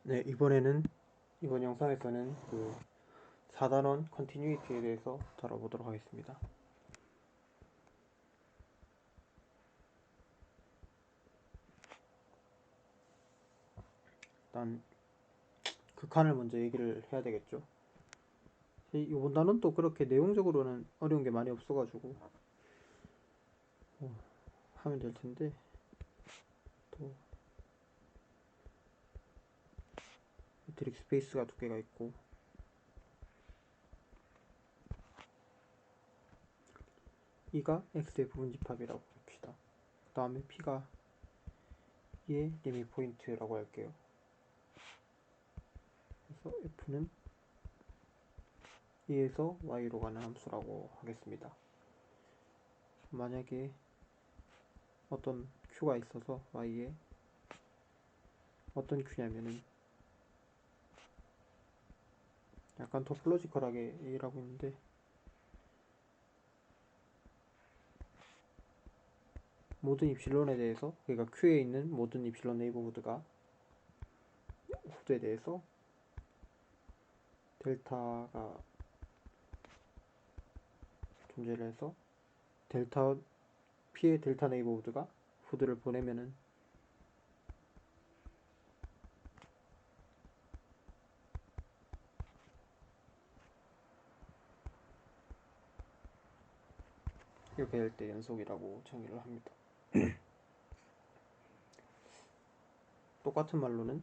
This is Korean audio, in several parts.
네, 이번 영상에서는 그 4단원 컨티뉴이티에 대해서 다뤄보도록 하겠습니다. 일단 극한을 먼저 얘기를 해야 되겠죠. 이번 단원도 그렇게 내용적으로는 어려운 게 많이 없어가지고 하면 될 텐데, 또 매트릭 스페이스가 두 개가 있고, E가 X의 부분집합이라고 봅시다. 그 다음에 P가 E의 리밋 포인트라고 할게요. 그래서 F는 E에서 Y로 가는 함수라고 하겠습니다. 만약에 어떤 Q가 있어서 Y에 어떤 Q냐면은 약간 토폴로지컬하게 얘기를 하고 있는데, 모든 입실론에 대해서, 그러니까 Q에 있는 모든 입실론 네이버후드가 후드에 대해서 델타가 존재를 해서 델타 P의 델타 네이버후드가 후드를 보내면은 이렇게 될 때 연속이라고 정의를 합니다. 똑같은 말로는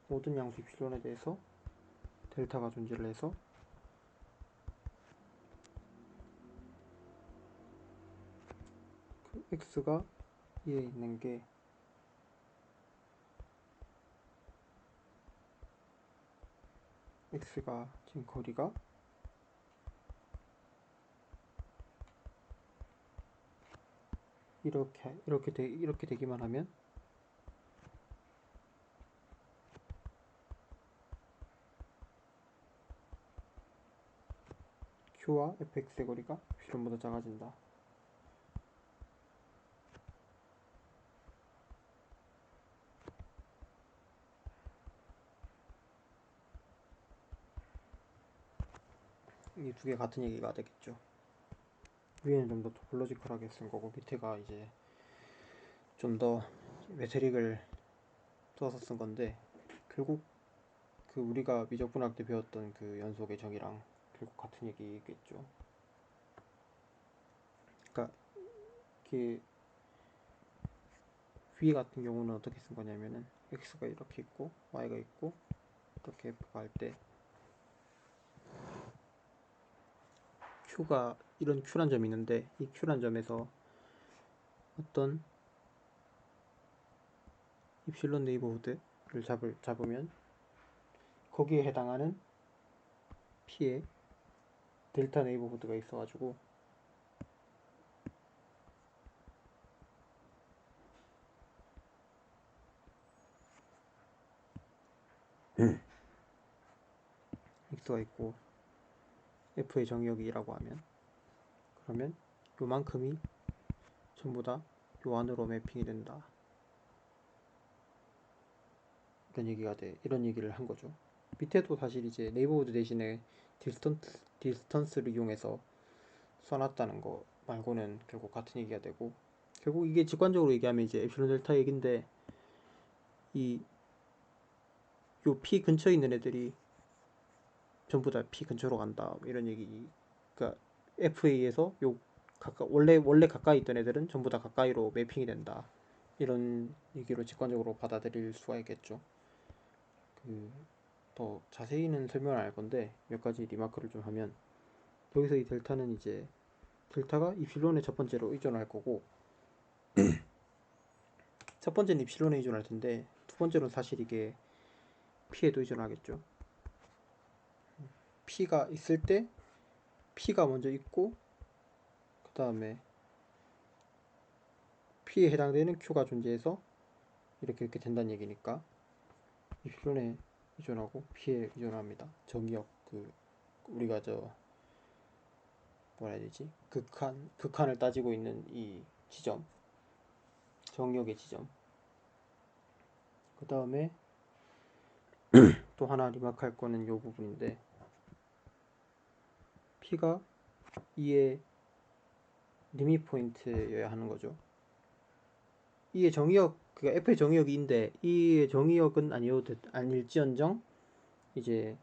모든 양수 입실론에 대해서 델타가 존재를 해서 그 X가 E에 있는 게 X가 지금 거리가 이렇게 되기만 하면 Q와 fx의 거리가 입실론보다 작아진다. 이 두 개 같은 얘기가 되겠죠. 위에는 좀 더 토폴로지컬하게 쓴 거고, 밑에가 이제 좀 더 메트릭을 써서 쓴 건데, 결국 그 우리가 미적분학 때 배웠던 그 연속의 정의랑 결국 같은 얘기겠죠. 그러니까 이게 V 같은 경우는 어떻게 쓴 거냐면은 x가 이렇게 있고 y가 있고 이렇게 f가 할 때 q가 이런 q란 점이 있는데, 이 q란 점에서 어떤 입실론 네이버후드를 잡으면 거기에 해당하는 p의 델타 네이버후드가 있어가지고 x가 있고 f의 정의역이라고 하면, 그러면 요만큼이 전부 다 요 안으로 매핑이 된다, 이런 얘기를 한 거죠. 밑에도 사실 이제 네이버후드 대신에 디스턴스를 이용해서 써놨다는 거 말고는 결국 같은 얘기가 되고, 결국 이게 직관적으로 얘기하면 이제 에프실론 델타 얘긴데, 이 요 P 근처에 있는 애들이 전부 다 P 근처로 간다, 이런 얘기. 그러니까 FA에서 요 원래 가까이 있던 애들은 전부 다 가까이로 매핑이 된다, 이런 얘기로 직관적으로 받아들일 수가 있겠죠. 더 자세히는 설명을 안 할 건데 몇 가지 리마크를 좀 하면, 여기서 이 델타는 이제 델타가 입실론에 첫 번째로 의존할 거고, 첫 번째는 입실론에 의존할 텐데 두 번째로는 사실 이게 P에도 의존하겠죠. P가 있을 때 P가 먼저 있고, 그 다음에 P에 해당되는 Q가 존재해서 이렇게 된다는 얘기니까 입실론에 의존하고 P에 의존합니다. 정의역, 우리가 뭐라 해야 되지? 극한을 따지고 있는 이 지점, 정역의 지점. 그 다음에 또 하나 리마크할 거는 이 부분인데, P가 E의 리밋 포인트여야 하는 거죠. E의 정의역, 그러니까 F의 정의역이 인데 E의 정의역은 아닐지언정 이제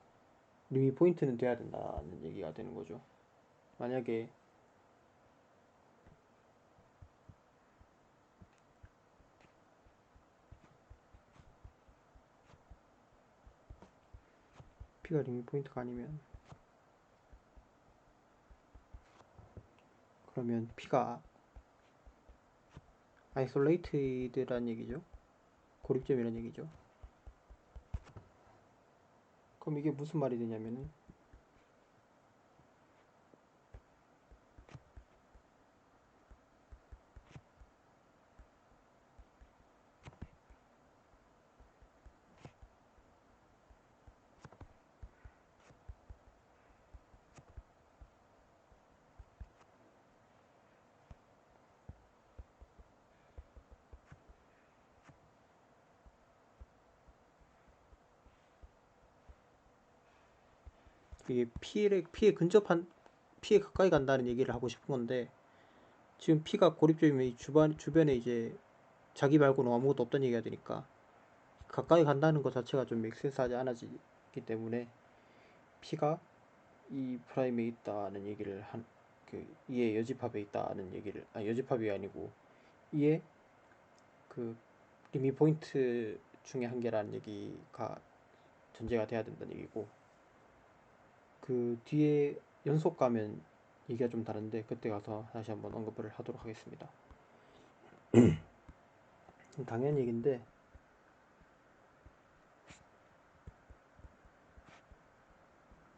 리밋 포인트는 돼야 된다는 얘기가 되는 거죠. 만약에 P가 리밋 포인트가 아니면, 그러면 P가 아이솔레이트드란 얘기죠. 고립점이란 얘기죠. 그럼 이게 무슨 말이 되냐면은, 이게 P에 근접한, P에 가까이 간다는 얘기를 하고 싶은 건데, 지금 P가 고립점이면 이 주변에 이제 자기 말고는 아무것도 없다는 얘기가 되니까 가까이 간다는 것 자체가 좀 맥센스하지 않아지기 때문에 P가 이 프라임에 있다는 얘기를 E의 여집합에 있다는 얘기를, 여집합이 아니고 E의 그 리밋 포인트 중에 한 개라는 얘기가 전제가 돼야 된다는 얘기고, 그 뒤에 연속 가면 얘기가 좀 다른데 그때 가서 다시 한번 언급을 하도록 하겠습니다. 당연한 얘기인데,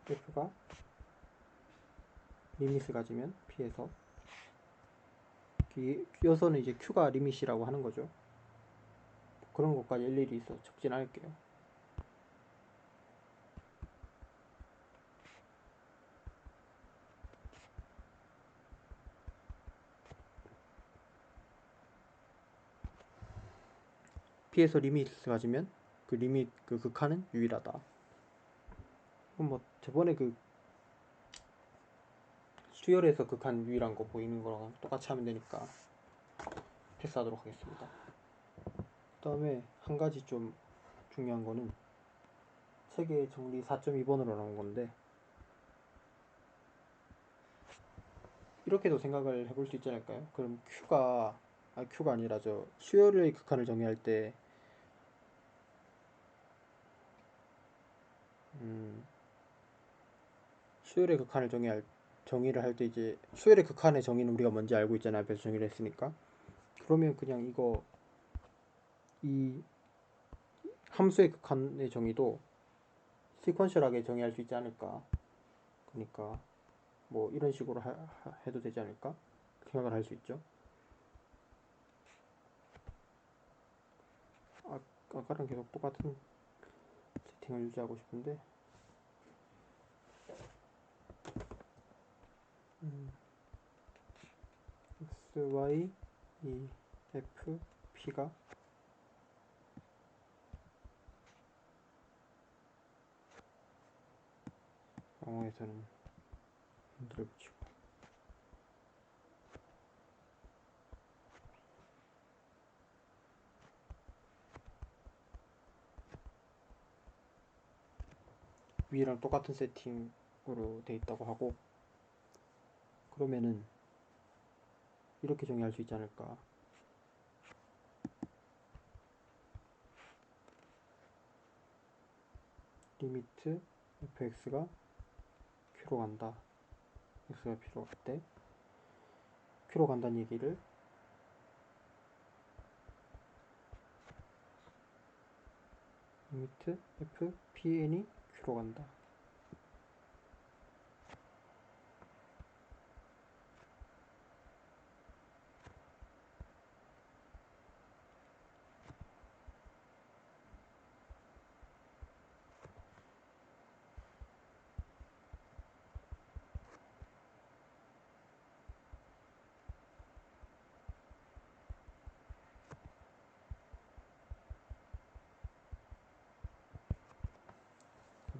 F가 리밋을 가지면 P에서, 이어서는 이제 Q가 리밋이라고 하는 거죠. 그런 것까지 일일이 적진 않을게요. P에서 리밋을 가지면 그 리밋 그 극한은 유일하다. 그럼 뭐 저번에 그 수열에서 극한 유일한 거 보이는 거랑 똑같이 하면 되니까 패스하도록 하겠습니다. 그 다음에 한 가지 좀 중요한 거는 책의 정리 4.2번으로 나온 건데, 이렇게도 생각을 해볼 수 있지 않을까요? 그럼 Q가 아니라 수열의 극한을 정의할 때 수열의 극한을 정의를 할 때 이제 수열의 극한의 정의는 우리가 뭔지 알고 있잖아요. 앞에서 정의를 했으니까. 그러면 그냥 이 함수의 극한의 정의도 시퀀셜하게 정의할 수 있지 않을까. 그러니까 뭐 이런 식으로 해도 되지 않을까 생각을 할 수 있죠. 아까랑 계속 똑같은 세팅을 유지하고 싶은데, x, y, e, f, p가 영어에서는 흔들어 붙이고, 위랑 똑같은 세팅으로 돼 있다고 하고, 그러면은 이렇게 정의할 수 있지 않을까. 리미트 fx가 q로 간다. x가 q로 갈 때 q로 간다는 얘기를 리미트 f pn이 q로 간다.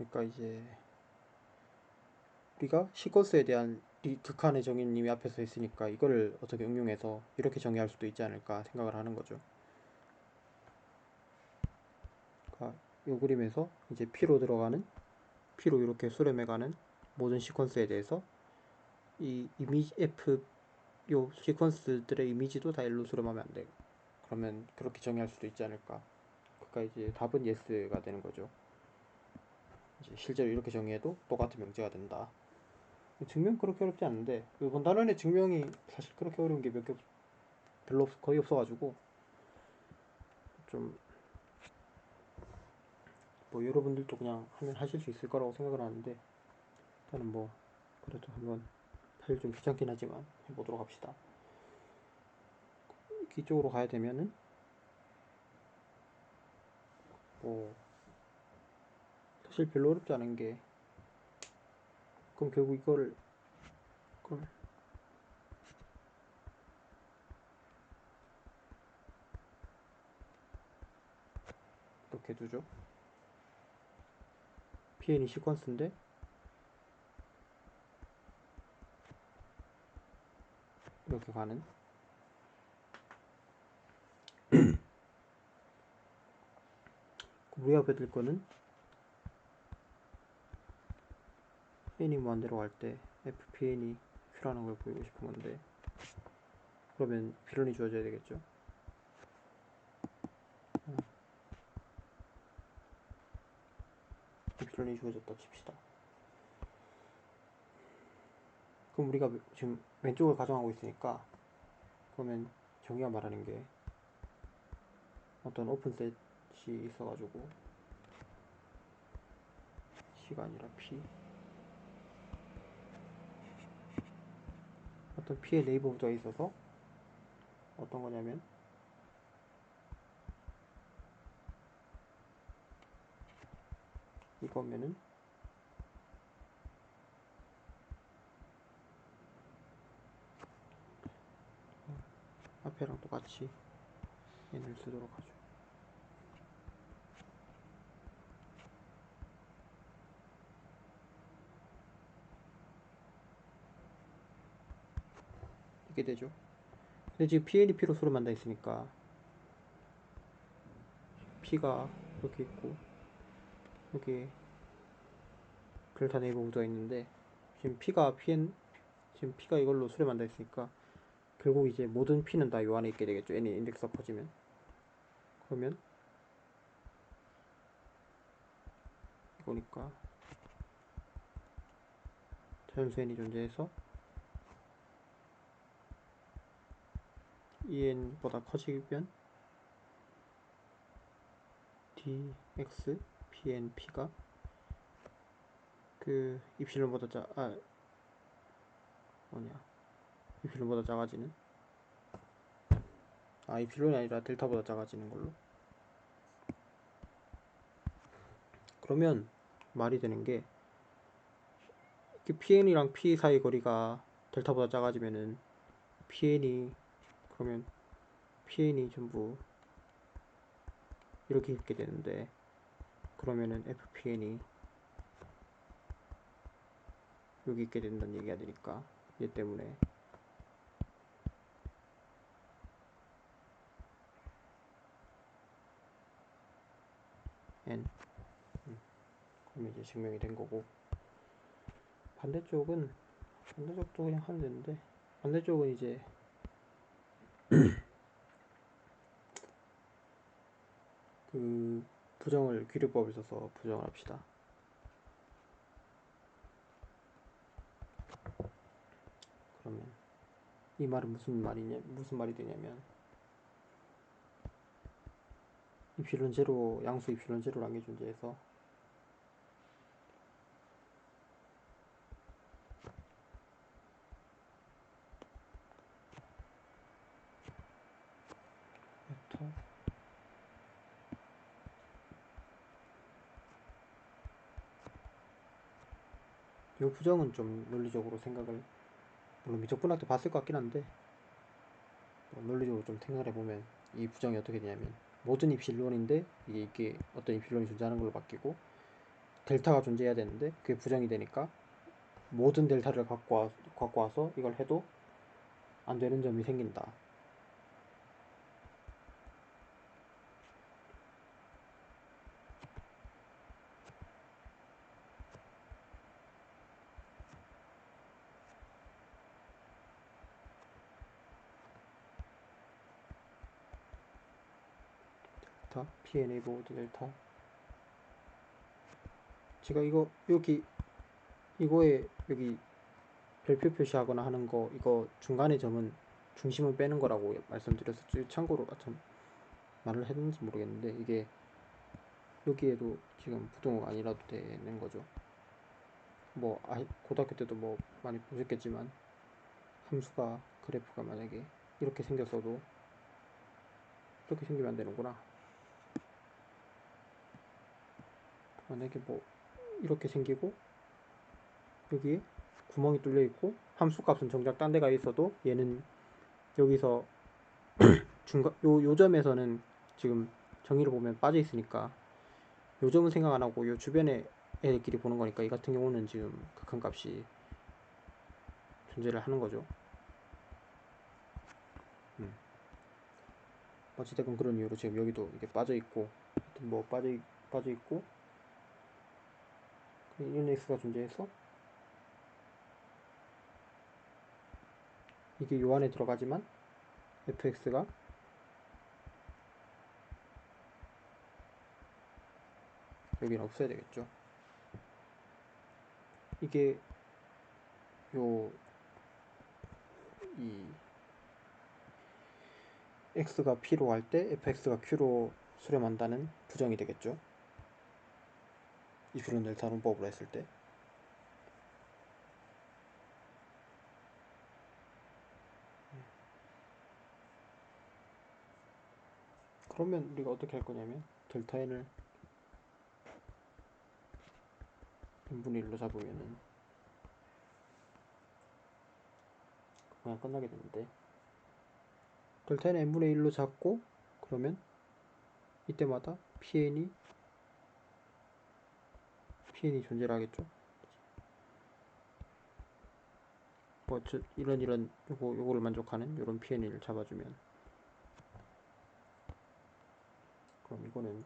그러니까 이제 우리가 시퀀스에 대한 극한의 정의님이 앞에서 했으니까 이거를 어떻게 응용해서 이렇게 정의할 수도 있지 않을까 생각을 하는 거죠. 그러니까 이 그림에서 이제 P로 이렇게 수렴해가는 모든 시퀀스에 대해서 이 이미지 F 요 시퀀스들의 이미지도 다 일로 수렴하면 안 돼. 그러면 그렇게 정의할 수도 있지 않을까. 그러니까 이제 답은 yes가 되는 거죠. 이제 실제로 이렇게 정의해도 똑같은 명제가 된다. 증명 그렇게 어렵지 않은데 이번 단원의 증명이 사실 그렇게 어려운 게 몇 개 별로 거의 없어가지고 좀 뭐 여러분들도 그냥 하면 하실 수 있을 거라고 생각을 하는데 저는 뭐 그래도 한번 사실 좀 귀찮긴 하지만 해보도록 합시다. 이쪽으로 가야 되면은 뭐 사실 별로 어렵지 않은 게 그럼 결국 이걸 이렇게 두죠. PN이 시퀀스인데 이렇게 가는 우리가 받을 거는 N이 무한대로 갈 때 FPN이 Q라는 걸 보이고 싶은 건데 그러면 필론이 주어져야 되겠죠. 필론이 주어졌다 칩시다. 그럼 우리가 지금 왼쪽을 가정하고 있으니까 그러면 정의가 말하는 게 어떤 오픈셋이 있어가지고 C가 아니라 P 어떤 P의 네이버후드가 있어서 어떤 거냐면 이거면은 앞에랑 똑같이 N을 쓰도록 하죠. 이렇게 되죠. 근데 지금 PN이 P로 수렴한다 했으니까 P가 이렇게 있고 여기 델타 네이버후드가 있는데 지금 P가 이걸로 수렴한다 했으니까 결국 이제 모든 P는 다 요 안에 있게 되겠죠. N이 인덱스가 커지면. 그러면 이거니까 자연수 N이 존재해서 EN보다 커지면 DX PNP가 그 입실론보다 입실론보다 작아지는 입실론이 아니라 델타보다 작아지는 걸로. 그러면 말이 되는 게 PN이랑 P 사이 거리가 델타보다 작아지면은 그러면 PN이 전부 이렇게 있게 되는데 그러면은 FPN이 여기 있게 된다는 얘기가 되니까 얘 때문에 N 그러면 이제 증명이 된 거고 반대쪽도 그냥 하면 되는데 반대쪽은 이제 그 부정을 귀류법을 써서 부정을 합시다. 그러면 이 말은 무슨 말이 되냐면 입실론 제로 양수 입실론 제로라는 게 존재해서 벡터 이 부정은 좀 논리적으로 생각을 물론 미적분학 때 봤을 것 같긴 한데 논리적으로 좀 생각을 해보면 이 부정이 어떻게 되냐면 모든 입실론인데 이게 어떤 입실론이 존재하는 걸로 바뀌고 델타가 존재해야 되는데 그게 부정이 되니까 모든 델타를 갖고 와서 이걸 해도 안 되는 점이 생긴다. 델타, PNA 보드 델타. 제가 이거에 여기 별표 표시하거나 하는 거, 이거 중간의 점은 중심을 빼는 거라고 말씀드렸었죠. 참고로 참 말을 했는지 모르겠는데 이게 여기에도 지금 부등호가 아니라도 되는 거죠. 뭐 고등학교 때도 뭐 많이 보셨겠지만 함수가 그래프가 만약에 이렇게 생겼어도 이렇게 생기면 안 되는구나. 만약에 뭐 이렇게 생기고 여기에 구멍이 뚫려 있고 함수 값은 정작 딴 데가 있어도 얘는 여기서 요 점에서는 지금 정의를 보면 빠져 있으니까 요 점은 생각 안 하고 요 주변에 애들끼리 보는 거니까 이 같은 경우는 지금 극한값이 존재를 하는 거죠. 어찌됐건 그런 이유로 지금 여기도 이게 빠져 있고 뭐 빠져 있고 이런 x가 존재해서 이게 요 안에 들어가지만 fx가 여기는 없어야 되겠죠. 이게 이 x가 p로 할 때 fx가 q로 수렴한다는 부정이 되겠죠. 이프론 델타 문법으로 했을 때. 그러면 우리가 어떻게 할 거냐면 델타 n을 n분의 1로 잡으면은 그냥 끝나게 되는데 델타 n을 n분의 1로 잡고 그러면 이때마다 PN이 존재를 하겠죠. 뭐 이런 요거를 만족하는 이런 PN을 잡아주면 그럼 이거는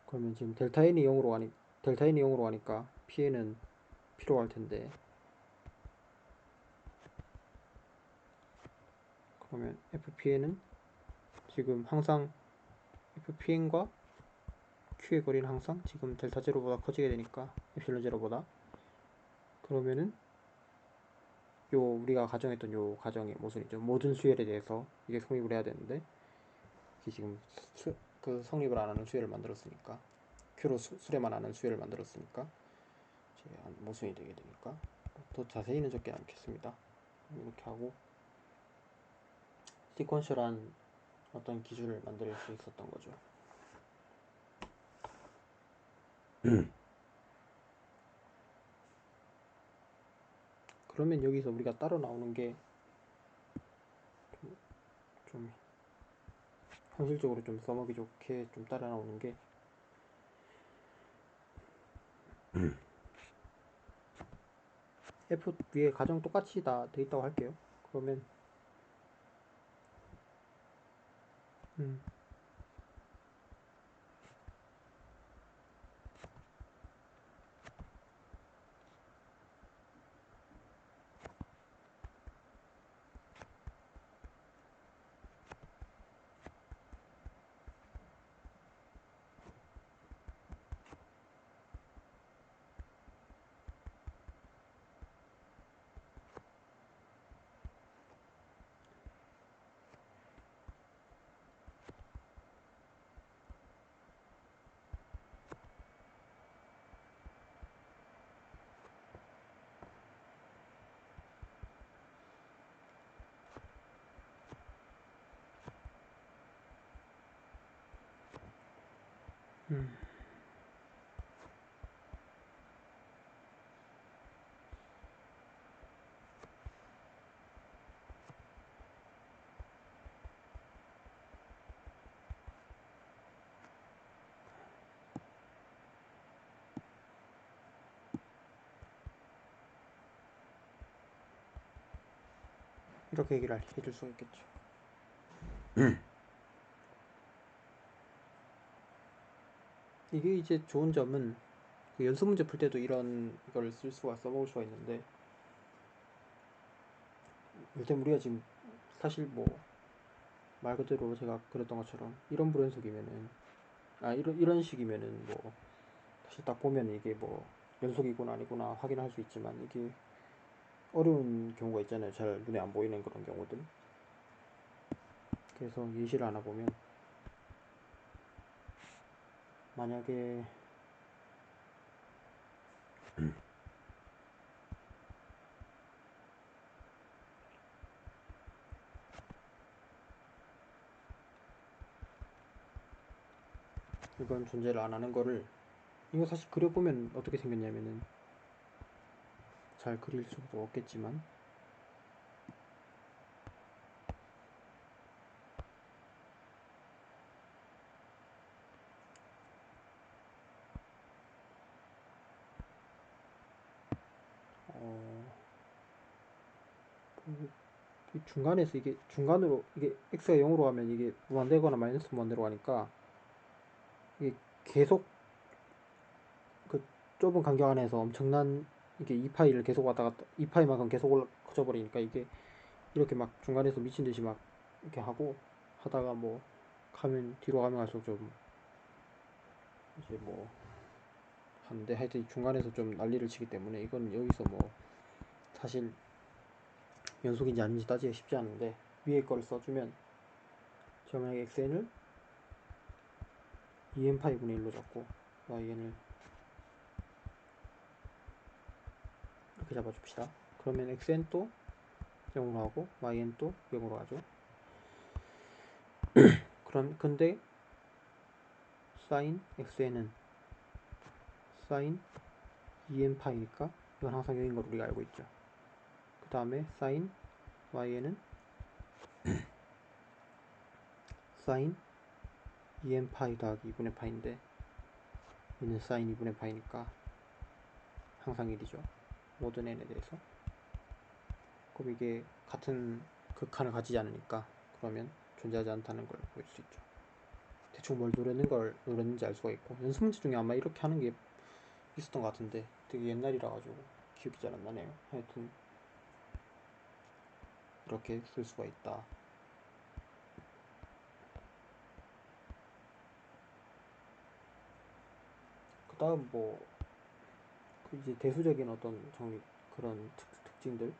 그러면 지금 델타 n이 0으로 가니까 PN은 필요할 텐데 그러면 FPN은 지금 항상 FPN과 Q의 거리는 항상 지금 델타 제로보다 커지게 되니까 에필론 제로보다 그러면은 우리가 가정했던 요 가정의 모순이죠. 모든 수열에 대해서 이게 성립을 해야 되는데 이게 지금 그 성립을 안 하는 수열을 만들었으니까 Q로 수렴만 하는 수열을 만들었으니까 모순이 되게 되니까 더 자세히는 적지 않겠습니다. 이렇게 하고 시퀀셜한 어떤 기준을 만들 수 있었던 거죠. 그러면 여기서 우리가 따로 나오는 게 좀 현실적으로 좀 써먹기 좋게 좀 따라 나오는 게 F 위에 가정 똑같이 다 돼 있다고 할게요. 그러면 음, 음. 이렇게 얘기를 해줄 수가 있겠죠. 이게 이제 좋은 점은 그 연습 문제 풀 때도 이런 걸 써먹을 수가 있는데, 일단 우리가 지금 사실 뭐 말 그대로 제가 그랬던 것처럼 이런 불연속이면은 이런 식이면은 뭐 사실 딱 보면 이게 뭐 연속이구나 아니구나 확인할 수 있지만, 이게 어려운 경우가 있잖아요. 잘 눈에 안 보이는 그런 경우들. 그래서 예시를 하나 보면, 만약에 이건 존재를 안 하는 거를, 이거 사실 그려보면 어떻게 생겼냐면은, 잘 그릴 수도 없겠지만, 어, 이 중간에서 이게 중간으로 이게 x가 0으로 가면 이게 무한대거나 마이너스 무한대로 가니까, 이게 계속 그 좁은 간격 안에서 엄청난 이게 2파이를 계속 왔다 갔다 2파이만큼 계속 커져 버리니까, 이게 이렇게 막 중간에서 미친 듯이 막 이렇게 하고 하다가 뭐 가면 뒤로 가면 갈수록 좀 이제 뭐 하는데, 하여튼 중간에서 좀 난리를 치기 때문에 이건 여기서 뭐 사실 연속인지 아닌지 따지기가 쉽지 않은데, 위에 거를 써주면 제가 만약에 xn을 2n파이 분의 1로 잡고yn을 이렇게 잡아줍시다. 그러면 xn 또 0으로 하고 yn 또 0으로 가죠. 그럼 근데 sin xn은 sin 2n파이니까 이건 항상 0인 걸 우리가 알고 있죠. 그 다음에 sinyn은 sin 2n파이 더하기 2분의 파인데, 이는 sin 2분의 파이니까 항상 1이죠. 모든 n에 대해서. 그럼 이게 같은 극한을 가지지 않으니까, 그러면 존재하지 않다는 걸 보일 수 있죠. 대충 뭘 노렸는지 알 수가 있고, 연습 문제 중에 아마 이렇게 하는 게 있었던 것 같은데 되게 옛날이라 가지고 기억이 잘 안 나네요. 하여튼 이렇게 쓸 수가 있다. 그 다음 뭐 그 이제 대수적인 어떤 정리, 그런 특징들,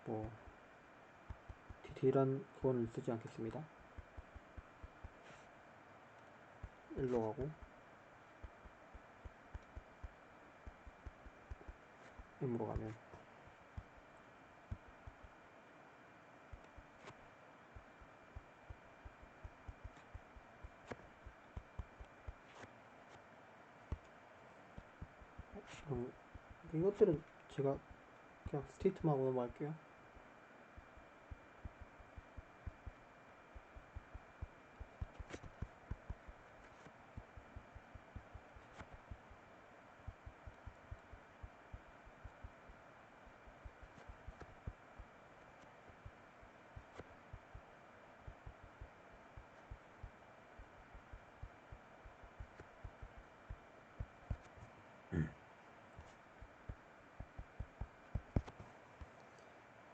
뭐 디테일한 그거는 쓰지 않겠습니다. 1로 가고 m으로 가면 이것들은 제가 그냥 스테이트만 하고 넘어갈게요.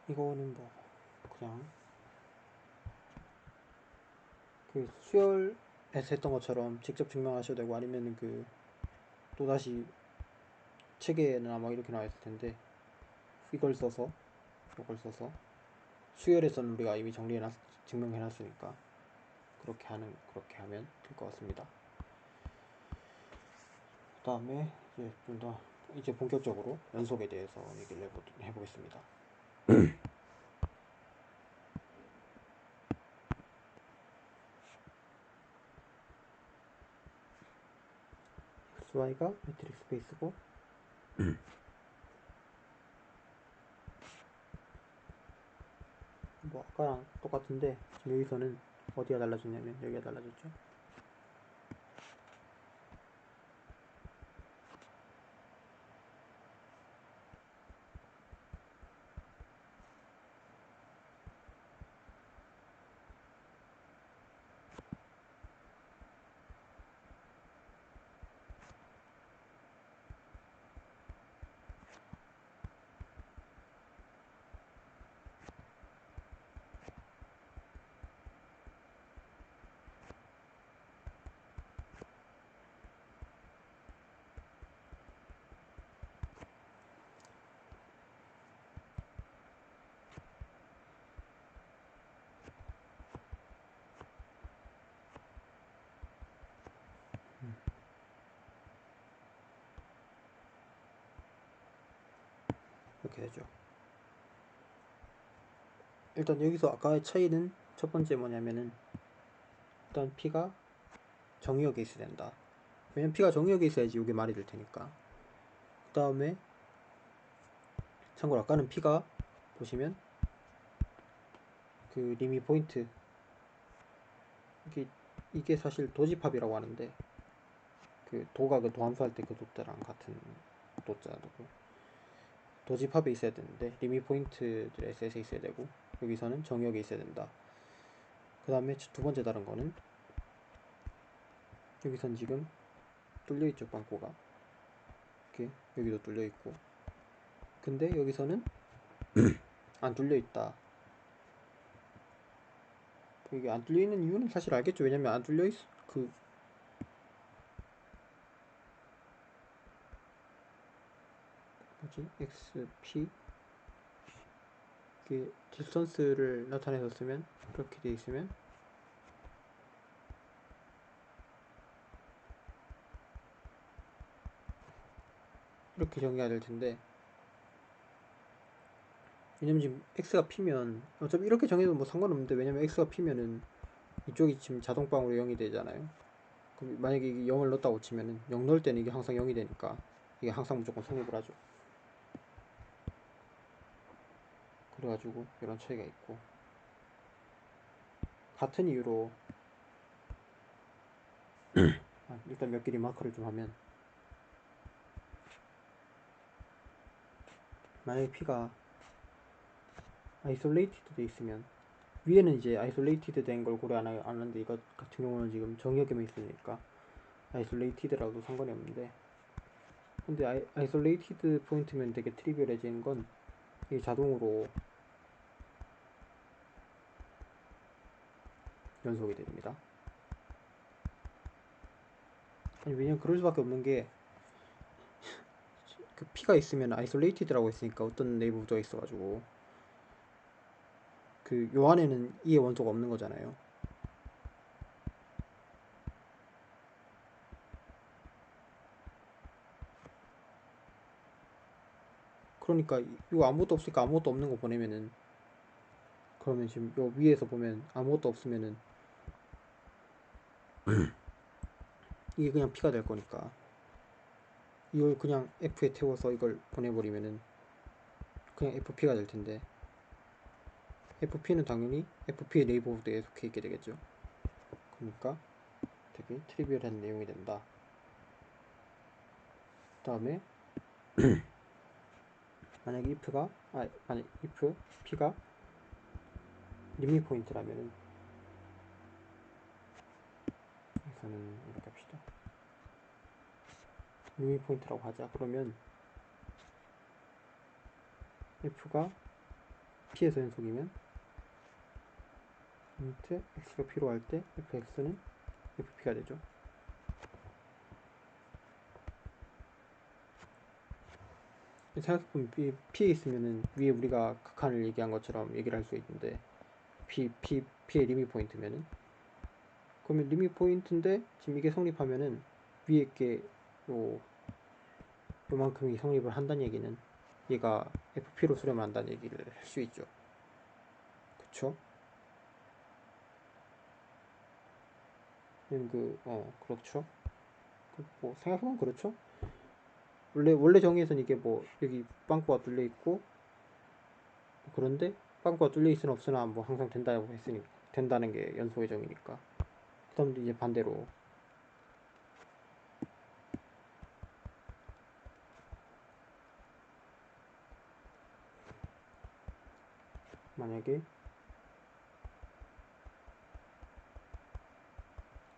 이거는 뭐 그냥 그 수열에서 했던 것처럼 직접 증명하셔도 되고, 아니면 그 또다시 책에는 아마 이렇게 나와 있을 텐데, 이걸 써서 수열에서는 우리가 이미 증명해놨으니까 그렇게 하면 될 것 같습니다. 그 다음에 이제 좀 더 이제 본격적으로 연속에 대해서 얘기를 해보겠습니다. xy가 매트릭스 스페이스고, 뭐 아까랑 똑같은데 지금 여기서는 어디가 달라졌냐면 여기가 달라졌죠. 이렇게 되죠. 일단 여기서 아까의 차이는 첫 번째 뭐냐면은 일단 P가 정의역에 있어야 된다. 왜냐면 P가 정의역에 있어야지 이게 말이 될 테니까. 그 다음에 참고로 아까는 P가 보시면 그 리미 포인트 이게 사실 도집합이라고 하는데 그 도가 그 도함수할 때 그 도자랑 같은 도자고 도집합에 있어야 되는데 리미 포인트들 S에 있어야 되고 여기서는 정의역에 있어야 된다. 그 다음에 두 번째 다른 거는 여기선 지금 뚫려있죠 빵꾸가 이렇게 여기도 뚫려있고 근데 여기서는 안 뚫려있다. 이게 안 뚫려있는 이유는 사실 알겠죠. 왜냐면 안 뚫려있 그 뭐지 XP 이게 디스턴스를 나타내서 쓰면 이렇게 돼 있으면 이렇게 정의해야 될 텐데 왜냐면 지금 x가 p면 어차피 이렇게 정해도 뭐 상관없는데 왜냐면 x가 p면은 이쪽이 지금 자동방으로 0이 되잖아요. 그럼 만약에 이게 0을 넣었다고 치면은 0 넣을 때는 이게 항상 0이 되니까 이게 항상 무조건 성립을 하죠. 그래가지고 이런 차이가 있고 같은 이유로 일단 몇 개 리마크를 좀 하면 만약에 P가 아이솔레이티드 돼 있으면 위에는 이제 아이솔레이티드 된 걸 고려 안 하는데 이거 같은 경우는 지금 정의역에만 있으니까 아이솔레이티드라도 상관이 없는데 근데 아이솔레이티드 포인트면 되게 트리비얼해지는 건 이게 자동으로 연속이 됩니다. 아니 왜냐면 그럴 수밖에 없는 게 그 P가 있으면 아이솔레이티드라고 했으니까 어떤 네이버가 있어가지고 그 요 안에는 이의 원소가 없는 거잖아요. 그러니까 이거 아무것도 없으니까 아무것도 없는 거 보내면은 그러면 지금 요 위에서 보면 아무것도 없으면은 이게 그냥 P가 될 거니까 이걸 그냥 F에 태워서 이걸 보내버리면은 그냥 FP가 될 텐데 FP는 당연히 FP의 네이버 보드에 속해 있게 되겠죠. 그러니까 되게 트리비얼한 내용이 된다. 그 다음에 만약에 만약 if P가 리미 포인트라면은 여기서는 이렇게 합시다. 리미 포인트라고 하자. 그러면 F가 P에서 연속이면 인트 X가 필요할 때 FX는 FP가 되죠. 생각해보면 P에 있으면은 위에 우리가 극한을 얘기한 것처럼 얘기를 할 수 있는데 P의 리미 포인트면은 그러면 리미 포인트인데 지금 이게 성립하면은 위에 게 요만큼이 성립을 한다는 얘기는 얘가 FP로 수렴을 한다는 얘기를 할 수 있죠. 그쵸? 그렇죠. 뭐 생각해보면 그렇죠. 원래 정의에서는 이게 뭐 여기 빵꾸가 뚫려 있고 그런데 빵꾸가 뚫려 있으나 없으나 뭐 항상 된다고 했으니 된다는 게 연속의 정의니까. 그다음 이제 반대로 만약에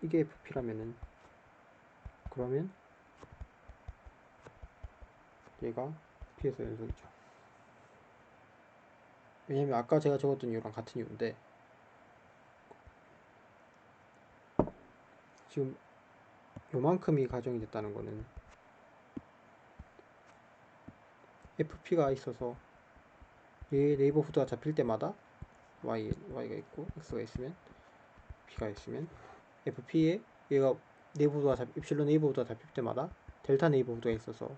이게 FP라면은 그러면 얘가 P에서 연속이죠. 왜냐면 아까 제가 적었던 이유랑 같은 이유인데 지금 요만큼이 가정이 됐다는 거는 FP가 있어서 얘 네이버후드가 잡힐 때마다 Y가 있고 X가 있으면 P가 있으면 FP에 얘가 입실로 네이버후드가 잡힐 때마다 델타 네이버후드가 있어서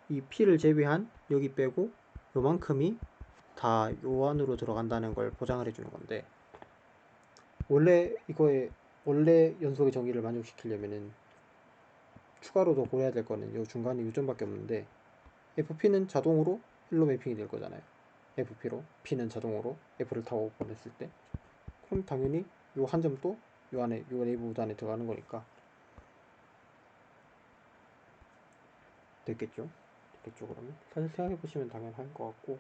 이 P를 제외한 여기 빼고 요만큼이 다 요 안으로 들어간다는 걸 보장을 해주는 건데, 원래 이거의 원래 연속의 정의를 만족시키려면은 추가로 더 고려해야 될 거는 요 중간에 요점밖에 없는데, FP는 자동으로 1로 매핑이 될 거잖아요. FP로 P는 자동으로 F를 타고 보냈을 때, 그럼 당연히 요 한 점도 요 안에 요 네이버우드 안에 들어가는 거니까 됐겠죠. 됐겠죠. 그러면 사실 생각해 보시면 당연한 것 같고,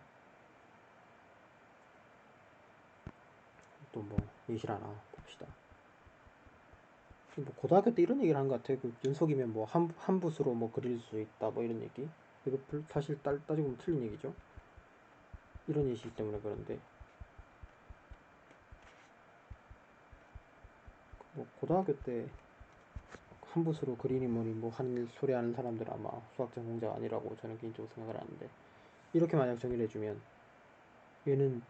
또 뭐 예시를 하나 봅시다. 뭐 고등학교 때 이런 얘기를 한 것 같아요. 그 연속이면 뭐 한 붓으로 뭐 그릴 수 있다 뭐 이런 얘기. 이거 사실 따지고 보면 틀린 얘기죠. 이런 예시이기 때문에. 그런데 뭐 고등학교 때 한 붓으로 그리니 뭐니 뭐 하는 소리 하는 사람들 아마 수학 전공자가 아니라고 저는 개인적으로 생각을 하는데, 이렇게 만약 정의를 해주면 얘는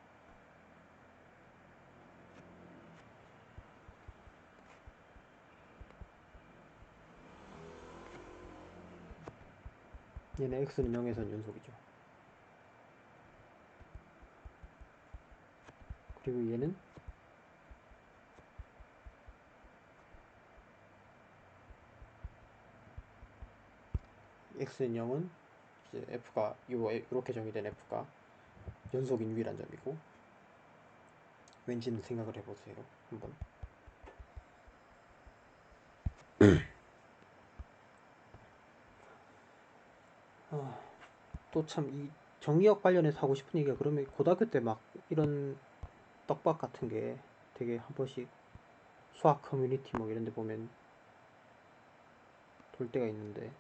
x는 0에선 연속이죠. 그리고 얘는 x는 0은 이제 f가 이렇게 정의된 f가 연속인 유일한 점이고, 왠지는 생각을 해보세요. 한번. 또 참 이 정의역 관련해서 하고 싶은 얘기가, 그러면 고등학교 때 막 이런 떡밥 같은 게 되게 한 번씩 수학 커뮤니티 뭐 이런 데 보면 돌 때가 있는데,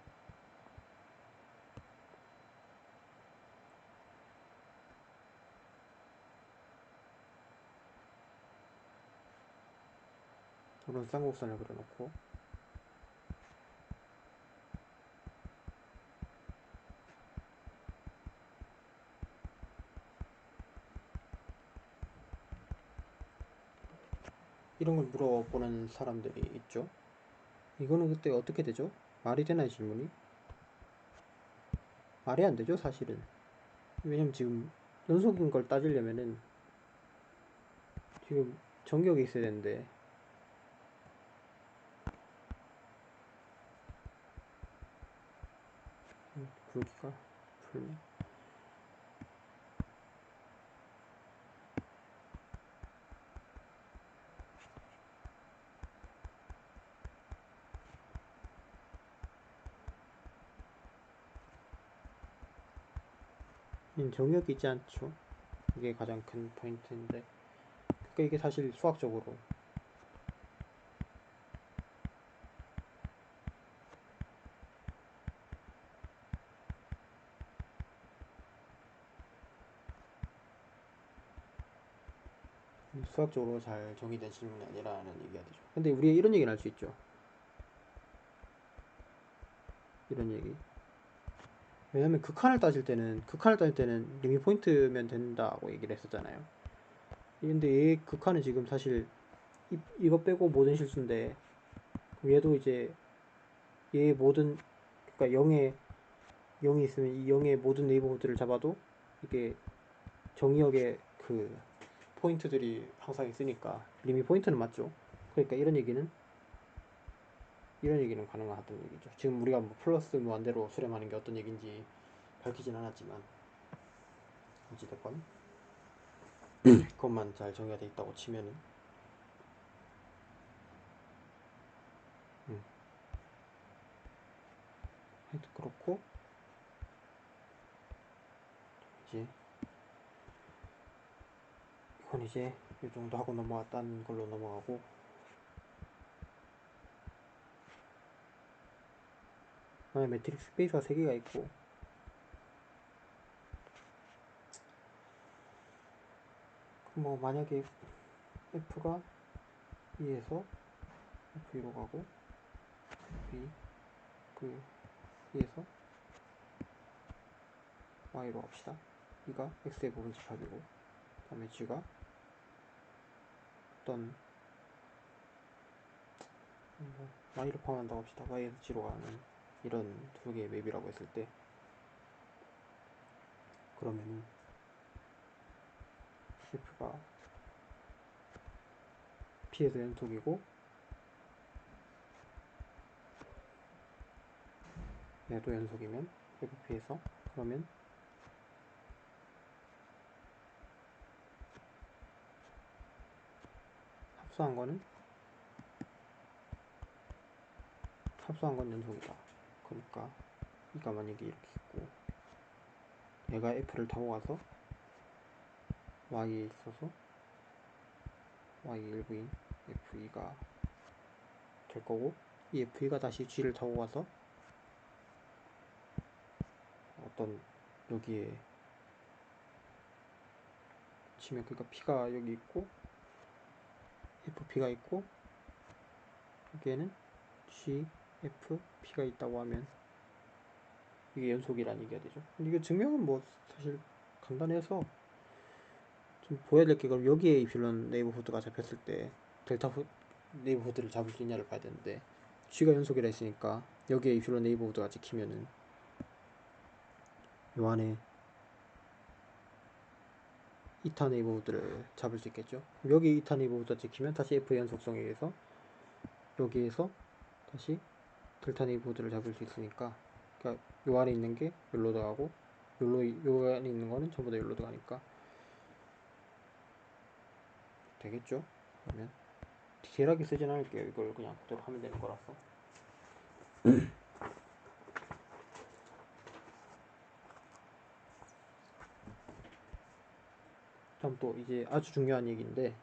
이런 쌍곡선을 그려놓고 이런 걸 물어보는 사람들이 있죠. 이거는 그때 어떻게 되죠? 말이 되나요, 질문이? 말이 안 되죠, 사실은. 왜냐면 지금 연속인 걸 따지려면은 지금 정격이 있어야 되는데, 굵기가 풀면 정격이 있지 않죠. 이게 가장 큰 포인트인데, 그러니까 이게 사실 수학적으로 잘 정의된 질문이 아니라는 얘기가 되죠. 근데 우리가 이런 얘기를 할 수 있죠. 이런 얘기. 왜냐면 극한을 따질 때는 리미 포인트면 된다고 얘기를 했었잖아요. 근데 얘 극한은 지금 사실 이거 빼고 모든 실수인데, 얘도 이제 얘 모든, 그러니까 0이 있으면 이 0의 모든 네이버후드를 잡아도 이게 정의역의 그 포인트들이 항상 있으니까 리미 포인트는 맞죠. 그러니까 이런 얘기는 가능하다는 얘기죠. 지금 우리가 뭐 플러스 무한대로 수렴하는 게 어떤 얘기인지 밝히진 않았지만, 어찌됐건 그것만 잘 정의가 돼 있다고 치면은, 하여튼 그렇고, 이제 이건 이제 이 정도 하고 넘어갔다는 걸로 넘어가고, 만약 매트릭스 스페이스가 3개가 있고, 뭐 만약에 F가 E에서 F2로 가고, B 그 E에서 Y로 갑시다. E가 X의 부분 집합이고, 그 다음에 G가 어떤 뭐 Y를 포함한다고 합시다. Y에서 G로 가는 이런 두 개의 맵이라고 했을 때, 그러면은 F가 P에서 연속이고 얘도 연속이면 FP에서, 그러면 합수한 건 연속이다. 그러니까 이가 만약에 이렇게 있고 얘가 F를 타고 가서 Y에 있어서 Y 일부인 F2가 될 거고, 이 F2가 다시 G를 타고 가서 어떤 여기에 치면, 그러니까 P가 여기 있고 FP가 있고 여기에는 G, F, P가 있다고 하면 이게 연속이라는 얘기가 되죠. 근데 이거 증명은 뭐 사실 간단해서 좀 보여야 될 게, 그럼 여기에 이필런 네이버후드가 잡혔을 때 델타 네이버후드를 잡을 수 있냐를 봐야 되는데, G가 연속이라 했으니까 여기에 이필런 네이버후드가 찍히면은 요 안에 이타 네이버후드를 잡을 수 있겠죠. 여기 이타 네이버후드가 찍히면 다시 F의 연속성에 의해서 여기에서 다시 델타 네이버후드를 잡을 수 있으니까, 그러니까 요 안에 있는 게 여기로 들어가고 요 안에 있는 거는 전부 다 여기로 들어가니까 되겠죠. 그러면 디테일하게 쓰진 않을게요. 이걸 그냥 그대로 하면 되는 거라서. 다음 또 이제 아주 중요한 얘기인데,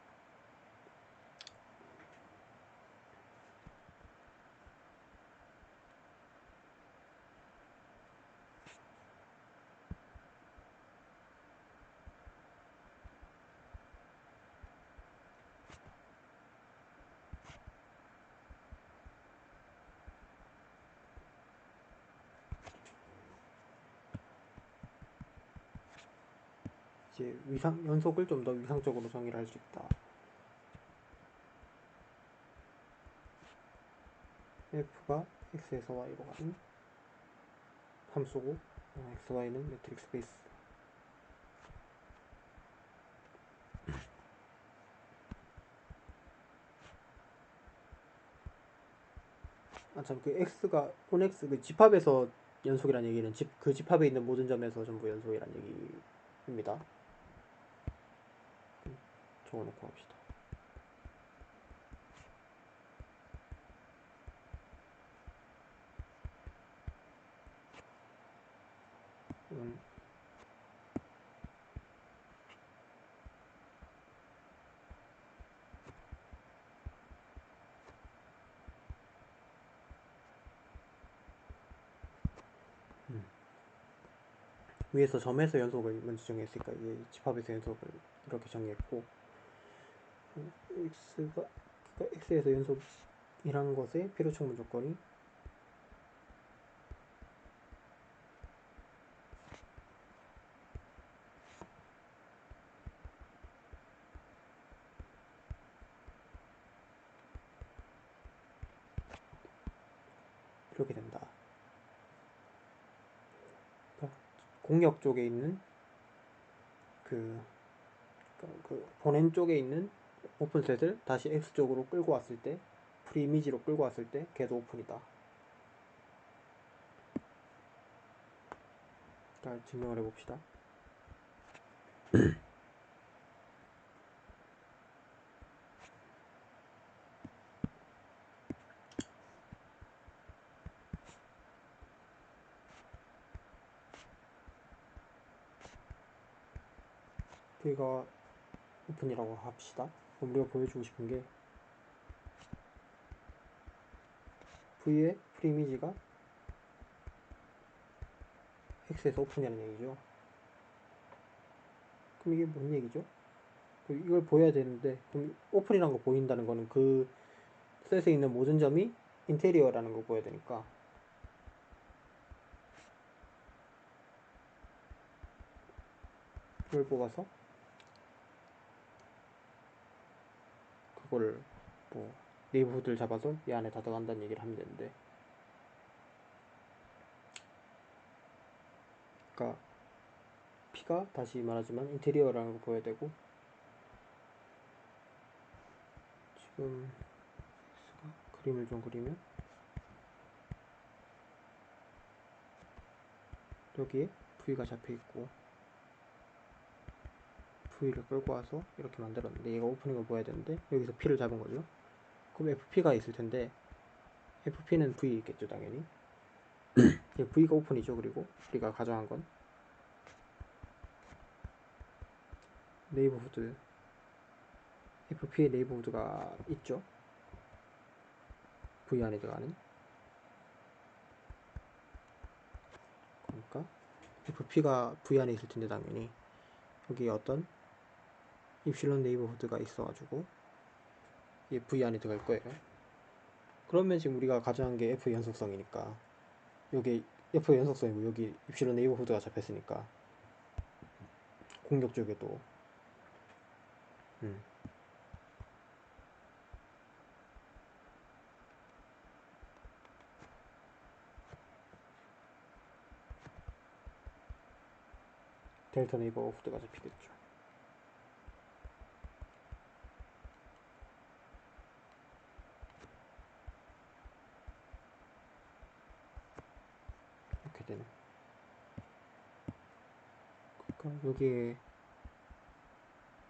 이제 연속을 좀 더 위상적으로 정의를 할 수 있다. F가 X에서 Y로 가는 함수고, X, Y는 매트릭스 베이스. 참, 그 X가 온X 그 집합에서 연속이라는 얘기는 그 집합에 있는 모든 점에서 전부 연속이라는 얘기입니다. 적어놓고 합시다. 위에서 점에서 연속을 먼저 정했으니까 이제 집합에서 연속을 이렇게 정했고, X가 그러니까 X에서 연속이라는 것의 필요충분 조건이 이렇게 된다. 그러니까 공역 쪽에 있는 그 본엔 쪽에 있는 오픈셋을 다시 X 쪽으로 끌고 왔을 때, 프리이미지로 끌고 왔을 때 걔도 오픈이다. 자, 증명을 해봅시다. V가 오픈이라고 합시다. 우리가 보여주고 싶은 게 V의 프리이미지가 X에서 오픈이라는 얘기죠. 그럼 이게 뭔 얘기죠? 이걸 보여야 되는데, 그럼 오픈이라는 거 보인다는 거는 그 셋에 있는 모든 점이 인테리어라는 거 보여야 되니까, 이걸 뽑아서 그거를 뭐 네이버후드를 잡아서 이 안에 다 들어간다는 얘기를 하면 되는데, 그러니까 FP가 다시 말하지만 인테리어라는 걸 보여야 되고, 지금 그림을 좀 그리면 여기에 V가 잡혀 있고 V를 끌고 와서 이렇게 만들었는데, 얘가 오프닝을 보여야 되는데 여기서 P를 잡은 거죠. 그럼 FP가 있을 텐데 FP는 V 있겠죠, 당연히. V가 오픈이죠. 그리고 우리가 가정한 건 네이버후드, FP에 네이버후드가 있죠. V 안에 들어가는. 그러니까 FP가 V 안에 있을 텐데 당연히 여기에 어떤 입실론 네이버후드가 있어가지고 이게 V 안에 들어갈 거예요. 그러면 지금 우리가 가정한 게 F 연속성이니까, 여기 F 연속성이고 여기 입실론 네이버후드가 잡혔으니까 공격 쪽에도 델타 네이버후드가 잡히겠죠. 이렇게 되는. 그러니까 여기에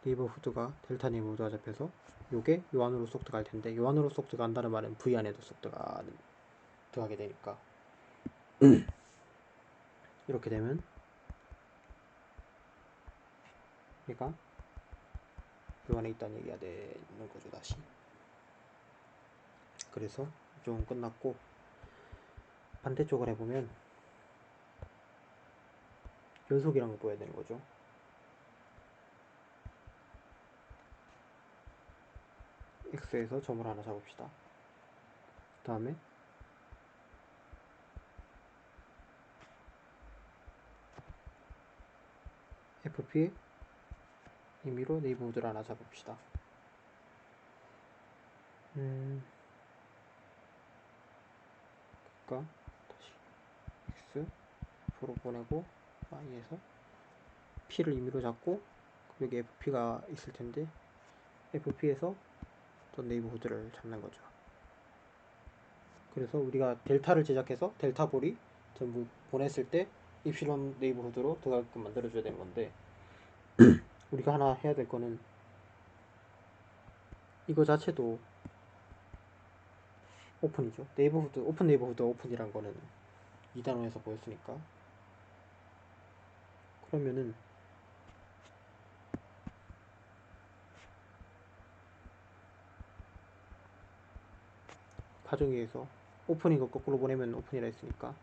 네이버후드가 델타 네이버후드가 잡혀서 요게 요 안으로 쏙 들어갈 텐데, 요 안으로 쏙 들어간다는 말은 V 안에도 쏙 들어가게 되니까 이렇게 되면 얘가 요 안에 있다는 얘기가 되는 거죠, 다시. 그래서 이쪽은 끝났고, 반대쪽을 해보면 연속이란 걸 보여야 되는 거죠. X에서 점을 하나 잡읍시다. 그 다음에 FP에 임의로 네이버후드를 하나 잡읍시다. 그러니까 다시 X F로 보내고 Y에서 P를 임의로 잡고 여기 FP가 있을 텐데 FP에서 또 네이버후드를 잡는 거죠. 그래서 우리가 델타를 제작해서 델타 볼이 전부 보냈을 때 입실론 네이버후드로 들어가게끔 만들어줘야 되는 건데, 우리가 하나 해야 될 거는 이거 자체도 오픈이죠. 네이버후드, 오픈 네이버후드 오픈이란 거는 2단원에서 보였으니까. 그러면은 가정위에서 오픈인 거 거꾸로 보내면 오픈이라 했으니까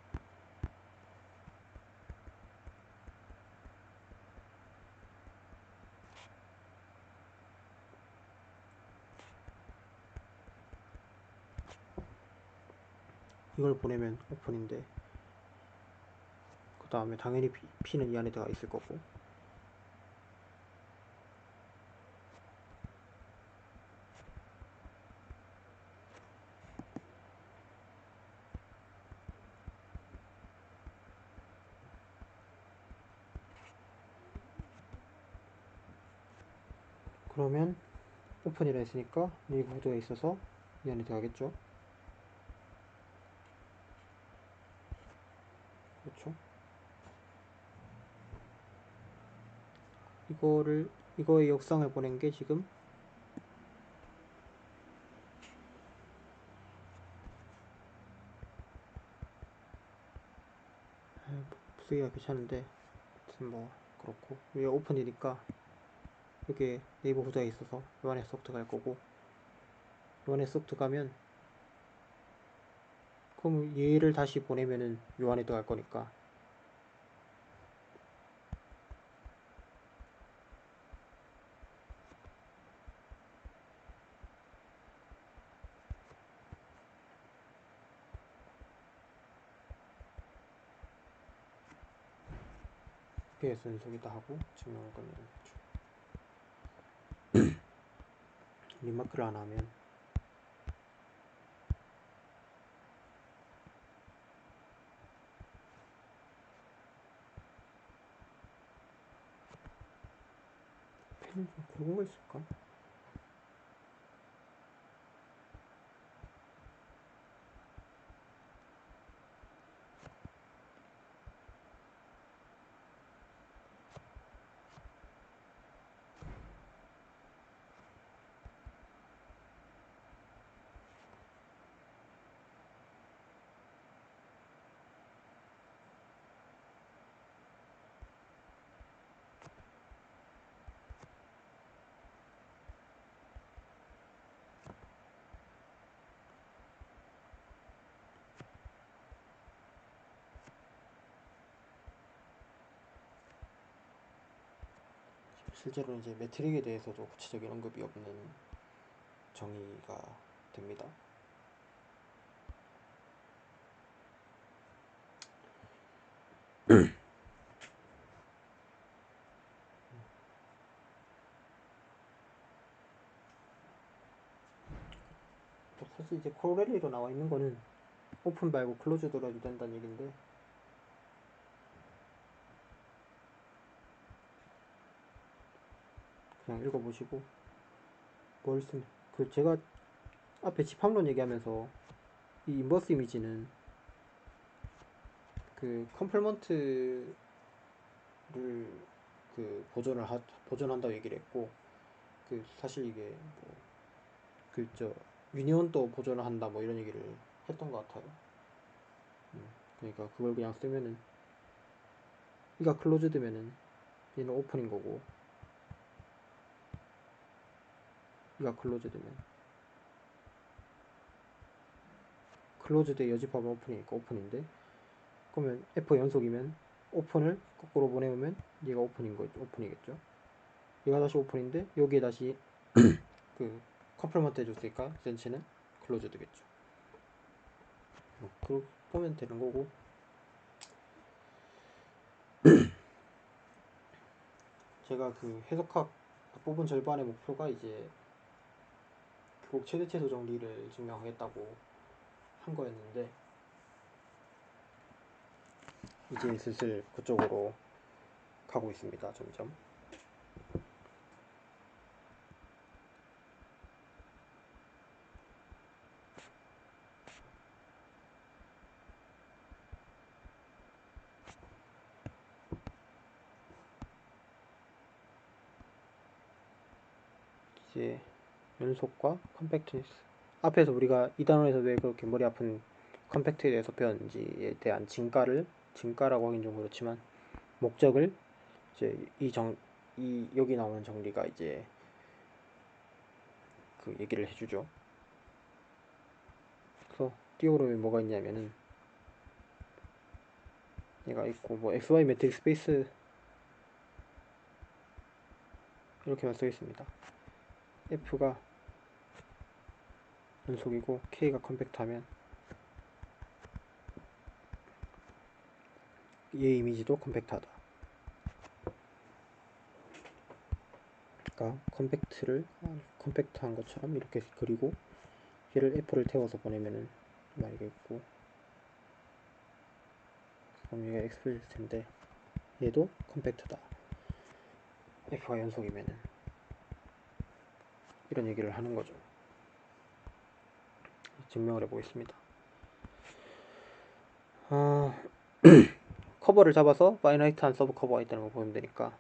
이걸 보내면 오픈인데, 그 다음에 당연히 P는 이 안에 들어가 있을 거고, 그러면 오픈이라 했으니까 네이버후드에 있어서 이 안에 들어가겠죠. 그렇죠. 이거의 역상을 보낸 게 지금 쓰기가 귀찮은데 아무튼 뭐 그렇고, 이게 오픈이니까 여기에 네이버후드에 있어서 요 안에 쏙 들어갈 거고, 요 안에 쏙 들어가면 그럼 얘를 다시 보내면은 요 안에 들어갈 거니까 PS 연속이다 하고 증명을 끝내는 거죠. 리마크를 안 하면 그런 거 있을까? 실제로 이제 매트릭에 대해서도 구체적인 언급이 없는 정의가 됩니다. 사실 이제 코렐리로 나와 있는 거는 오픈 말고 클로즈드로 해도 된다는 얘기인데, 그냥 읽어보시고 뭘 쓰면, 그 제가 앞에 집합론 얘기하면서 이 인버스 이미지는 그 컴플먼트를 그 보존한다고 얘기를 했고, 그 사실 이게 뭐 그 유니온도 보존을 한다 뭐 이런 얘기를 했던 것 같아요. 그러니까 그걸 그냥 쓰면은, 이가 클로즈드면은 얘는 오픈인 거고, 이가 클로즈드면 클로즈드의 여집합은 오픈이니까 오픈인데, 그러면 F 연속이면 오픈을 거꾸로 보내오면 얘가 오픈이겠죠. 얘가 다시 오픈인데 여기에 다시 그 컴플먼트 해줬으니까 전체는 클로즈드겠죠. 그렇게 보면 되는 거고, 제가 그 해석학 부분 절반의 목표가 이제 결국 최대 최소 정리를 증명하겠다고 한 거였는데, 이제 슬슬 그쪽으로 가고 있습니다. 점점. 이제 연속과 컴팩트니스, 앞에서 우리가 이 단원에서 왜 그렇게 머리 아픈 컴팩트에 대해서 배웠는지에 대한 진가라고 하긴 좀 그렇지만, 목적을 이제 여기 나오는 정리가 이제 그 얘기를 해주죠. 그래서 띠오름에 뭐가 있냐면은, 얘가 있고, 뭐 XY 매트릭 스페이스 이렇게만 써 있습니다. F가 연속이고 K가 컴팩트하면 얘 이미지도 컴팩트하다. 그러니까 컴팩트한 것처럼 이렇게 그리고 얘를 F를 태워서 보내면은 말이겠고, 그럼 얘가 X일 텐데 얘도 컴팩트다. F가 연속이면은 이런 얘기를 하는 거죠. 증명을 해보겠습니다. 커버를 잡아서 파이나이트한 서브 커버가 있다는 걸 보면 되니까,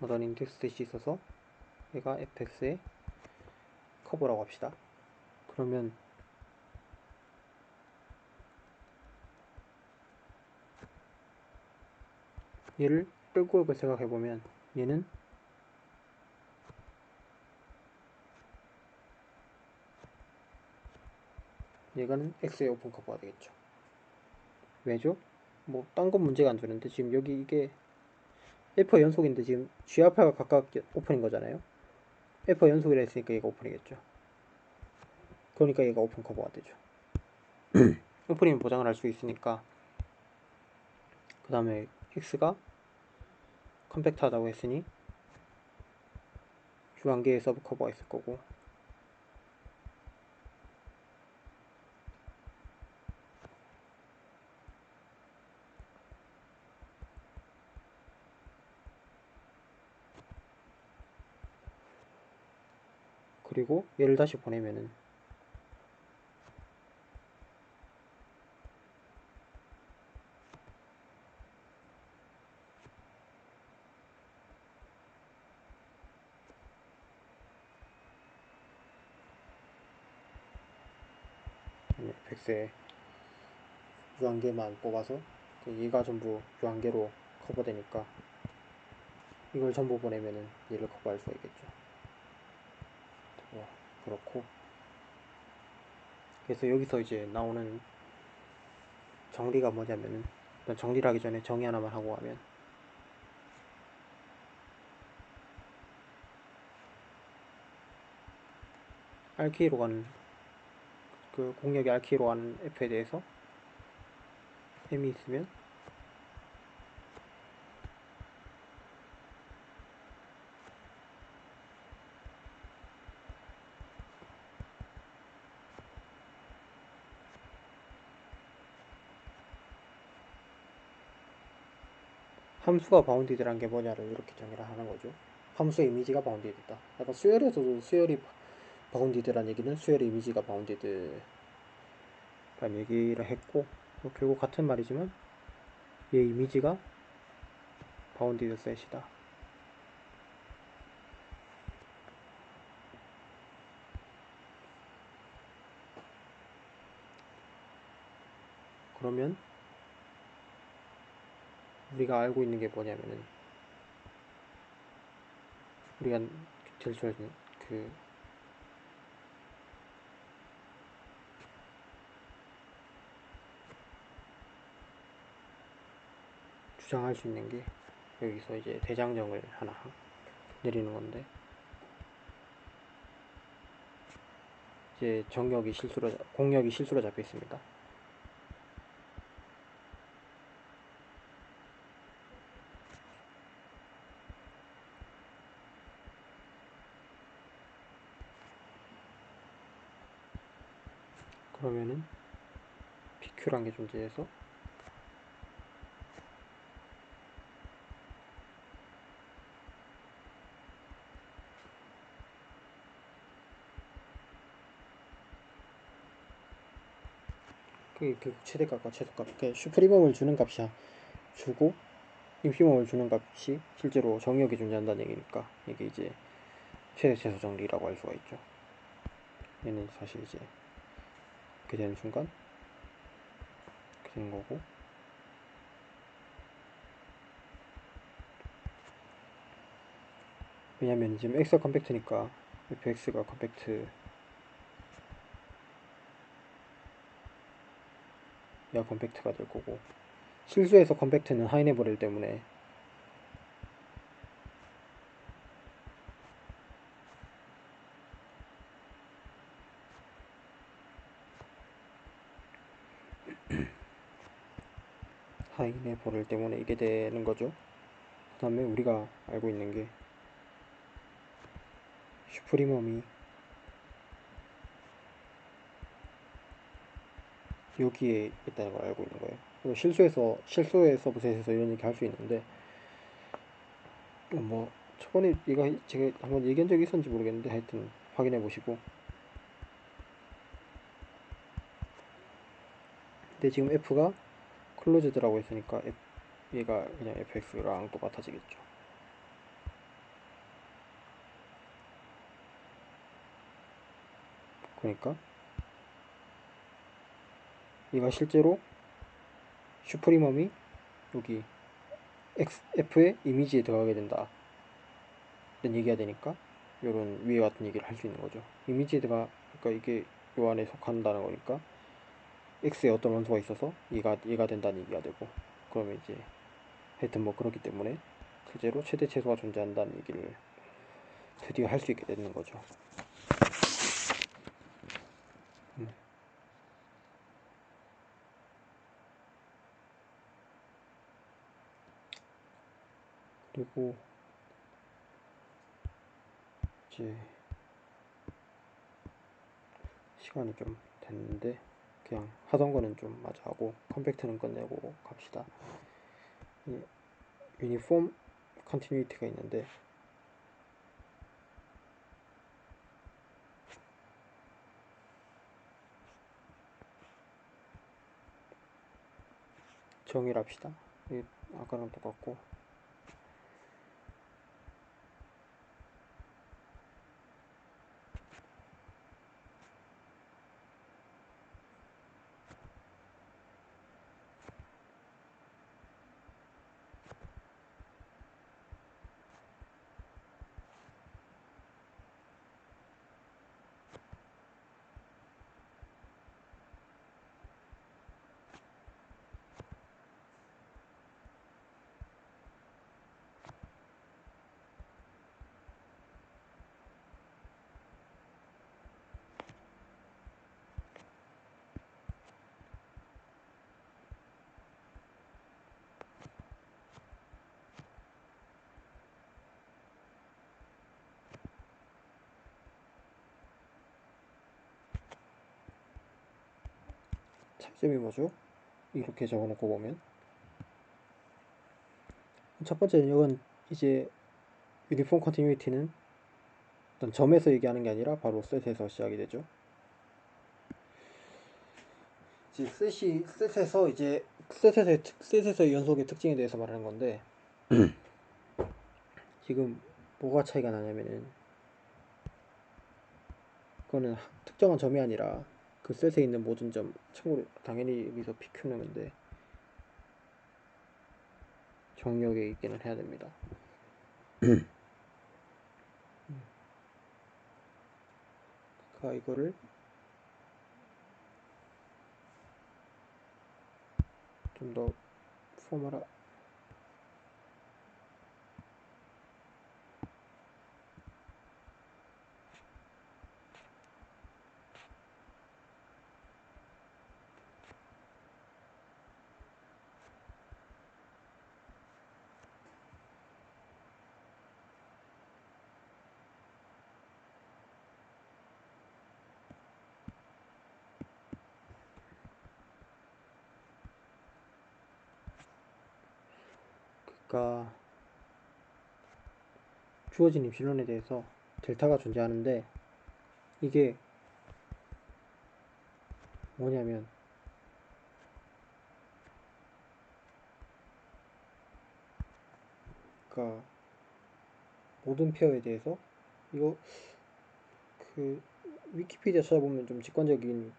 어떤 인덱스 뜻이 있어서 얘가 fx의 커버라고 합시다. 그러면 얘를 끌고 올 걸 생각해보면, 얘가는 x의 오픈 커버가 되겠죠. 왜죠? 뭐 딴 건 문제가 안 되는데, 지금 여기 이게 F 연속인데 지금 G 알파가 각각 오픈인 거잖아요. F 연속이라 했으니까 얘가 오픈이겠죠. 그러니까 얘가 오픈 커버가 되죠. 오픈이면 보장을 할 수 있으니까. 그 다음에 X가 컴팩트하다고 했으니 주한계의 서브 커버가 있을 거고, 그리고 얘를 다시 보내면은 백세 유한계만 뽑아서 얘가 전부 유한계로 커버되니까 이걸 전부 보내면은 얘를 커버할 수가 있겠죠. 그렇고 그래서 여기서 이제 나오는 정리가 뭐냐면은 일단 정리를 하기 전에 정의 하나만 하고 하면 RK로 가는 그 공력이 RK로 가는 F에 대해서 M이 있으면 함수가 바운디드란 게 뭐냐를 이렇게 정의를 하는 거죠. 함수의 이미지가 바운디드다. 약간 수열에서도 수열이 바운디드란 얘기는 수열의 이미지가 바운디드란 얘기를 했고 결국 같은 말이지만 얘 이미지가 바운디드 셋이다. 그러면 우리가 알고 있는 게 뭐냐면은 우리가 제일 좋아하는 그 주장할 수 있는 게 여기서 이제 대장정을 하나 내리는 건데 이제 정력이 실수로 공력이 실수로 잡혀 있습니다. 그러면은 PQ란 게 존재해서 그 최대값과 최소값 슈프리멈을 주는 값이야 주고 인피멈을 주는 값이 실제로 정역이 존재한다는 얘기니까 이게 이제 최대 최소 정리라고 할 수가 있죠. 얘는 사실 이제 이렇게 되는 순간 이렇게 되는 거고 왜냐면 지금 X가 컴팩트니까 fx가 컴팩트 야 컴팩트가 될 거고 실수에서 컴팩트는 하이네버릴 때문에 하이네버릴 때문에 이게 되는 거죠. 그 다음에 우리가 알고 있는 게 슈프리멈이 여기에 있다는 걸 알고 있는 거예요. 실수에서 부셋에서 이런 얘기 할 수 있는데 뭐 저번에 제가 한번 얘기한 적이 있었는지 모르겠는데 하여튼 확인해 보시고 근데 지금 F가 클로즈드라고 했으니까 얘가 그냥 fx랑 똑같아지겠죠. 그러니까 얘가 실제로 슈프리멈이 여기 f의 이미지에 들어가게 된다 이런 얘기가 되니까 이런 위에 같은 얘기를 할 수 있는 거죠. 이미지에 그러니까 이게 요 안에 속한다는 거니까 x에 어떤 원소가 있어서 얘가 된다는 얘기가 되고 그러면 이제 하여튼 뭐 그렇기 때문에 실제로 최대 최소가 존재한다는 얘기를 드디어 할 수 있게 되는 거죠. 그리고 이제 시간이 좀 됐는데 그냥 하던 거는 좀 마저 하고 컴팩트는 끝내고 갑시다. 유니폼 컨티뉴이티가 있는데 정의를 합시다. 아까랑 똑같고. 차이점이 뭐죠? 이렇게 적어놓고 보면 첫 번째 이건 이제 유니폼 컨티뉴이티는 어떤 점에서 얘기하는 게 아니라 바로 셋에서 시작이 되죠. 이제 셋에서 연속의 특징에 대해서 말하는 건데 지금 뭐가 차이가 나냐면은 그거는 특정한 점이 아니라 그 셋에 있는 모든 점, 참고로 당연히 여기서 PQ는 근데 정력에 있기는 해야 됩니다. 그러니까 이거를 좀 더 포멀하 그러니까 주어진 입실론에 대해서 델타가 존재하는데 이게 뭐냐면 그러니까 모든 페어에 대해서 이거 그 위키피디아 찾아보면 좀 직관적인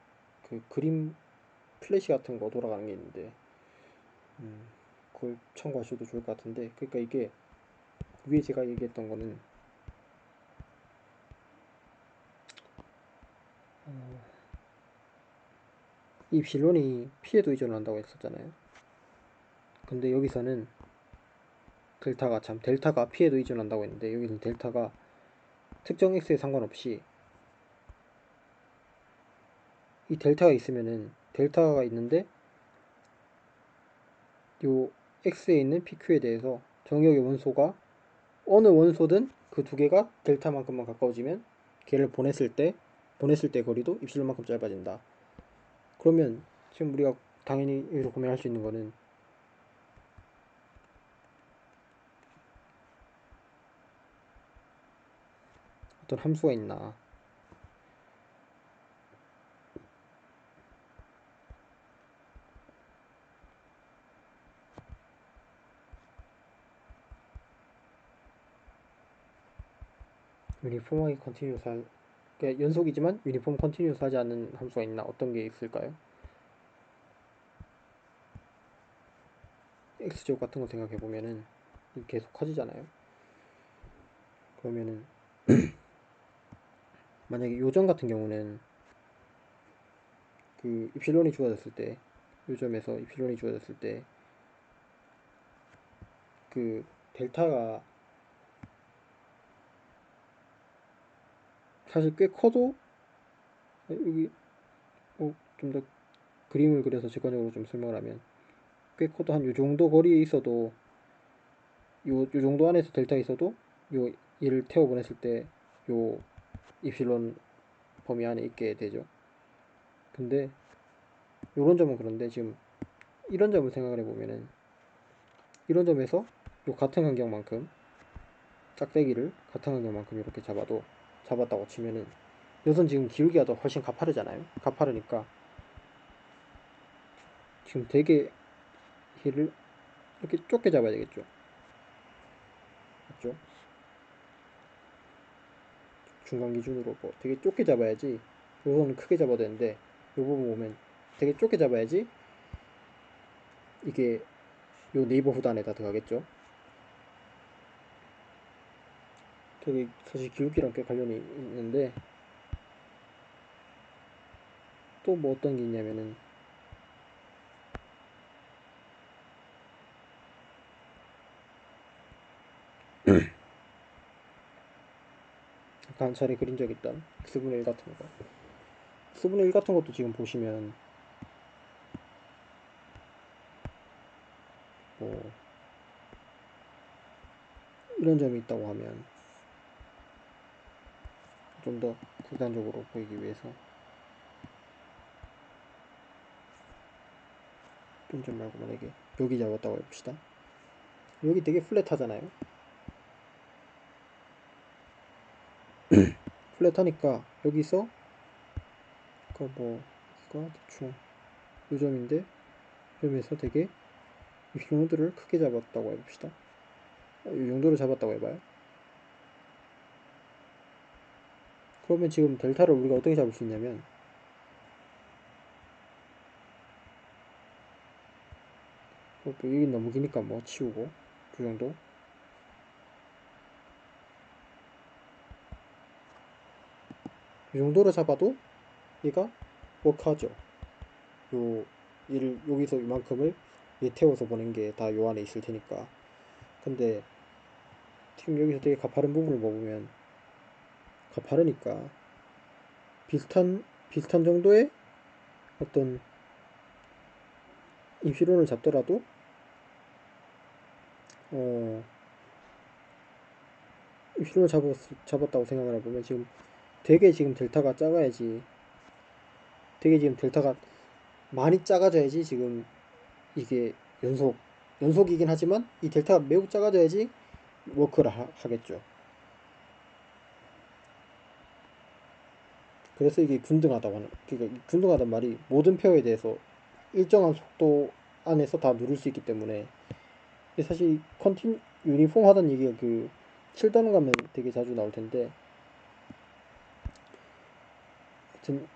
그 그림 플래시 같은 거 돌아가는 게 있는데 그걸 참고하셔도 좋을 것 같은데 그러니까 이게 위에 제가 얘기했던 거는 이 빌런이 P에도 의존을 한다고 했었잖아요. 근데 여기서는 델타가 P에도 의존한다고 했는데 여기는 델타가 특정 X에 상관없이 이 델타가 있는데 요 X에 있는 PQ에 대해서 정역의 원소가 어느 원소든 그 두 개가 델타만큼만 가까워지면 걔를 보냈을 때 거리도 입실론만큼 짧아진다. 그러면 지금 우리가 당연히 여기서 고민할 수 있는 거는 어떤 함수가 있나. 유니폼하게 컨티뉴스 그러니까 연속이지만 유니폼 컨티뉴스 하지 않는 함수가 있나. 어떤 게 있을까요? X제곱 같은 거 생각해 보면은 계속 커지잖아요. 그러면은 만약에 요점 같은 경우는 그 입실론이 주어졌을 때 요점에서 입실론이 주어졌을 때 그 델타가 사실 꽤 커도 여기 좀 더 그림을 그려서 직관적으로 좀 설명을 하면 꽤 커도 한 요 정도 거리에 있어도 요 정도 안에서 델타 있어도 요 얘를 태워 보냈을 때 요 입실론 범위 안에 있게 되죠. 근데 요런 점은 그런데 지금 이런 점을 생각을 해보면은 이런 점에서 요 같은 환경만큼 짝대기를 같은 환경만큼 이렇게 잡았다고 치면은 요선 지금 기울기가 더 훨씬 가파르잖아요. 가파르니까 지금 되게 얘를 이렇게 좁게 잡아야 되겠죠. 맞죠? 중간 기준으로 뭐 되게 좁게 잡아야지. 요거는 크게 잡아야 되는데 요 부분 보면 되게 좁게 잡아야지 이게 요 네이버후드 안에다 들어가겠죠. 되게 사실 기울기랑 꽤 관련이 있는데 또 뭐 어떤 게 있냐면은 아까 한 차례 그린 적 있던 x분의 1 같은 거 x분의 1 같은 것도 지금 보시면 뭐 이런 점이 있다고 하면 좀 더 극단적으로 보이기 위해서 이런 점 말고 만약에 여기 잡았다고 해봅시다. 여기 되게 플랫하잖아요. 플랫하니까 여기서 뭐 이거 대충 요 점인데 점에서 되게 이 노드를 크게 잡았다고 해봅시다. 이 정도로 잡았다고 해봐요. 그러면 지금 델타를 우리가 어떻게 잡을 수 있냐면 또 여기 너무 기니까 뭐 치우고 그 정도 이 정도로 잡아도 얘가 워크하죠. 요 얘를 여기서 이만큼을 얘 태워서 보낸 게 다 요 안에 있을 테니까. 근데 지금 여기서 되게 가파른 부분을 먹으면 가파르니까 비슷한 정도의 어떤 입시론을 잡더라도 입시론을 잡았다고 생각을 해보면 지금 되게 지금 델타가 작아야지 되게 지금 델타가 많이 작아져야지 지금 이게 연속이긴 하지만 이 델타가 매우 작아져야지 워크를 하겠죠. 그래서 이게 균등하다고 하는, 그러니까 균등하단 말이 모든 표에 대해서 일정한 속도 안에서 다 누를 수 있기 때문에 사실 유니폼하다는 얘기가 그 7단 가면 되게 자주 나올 텐데 하여튼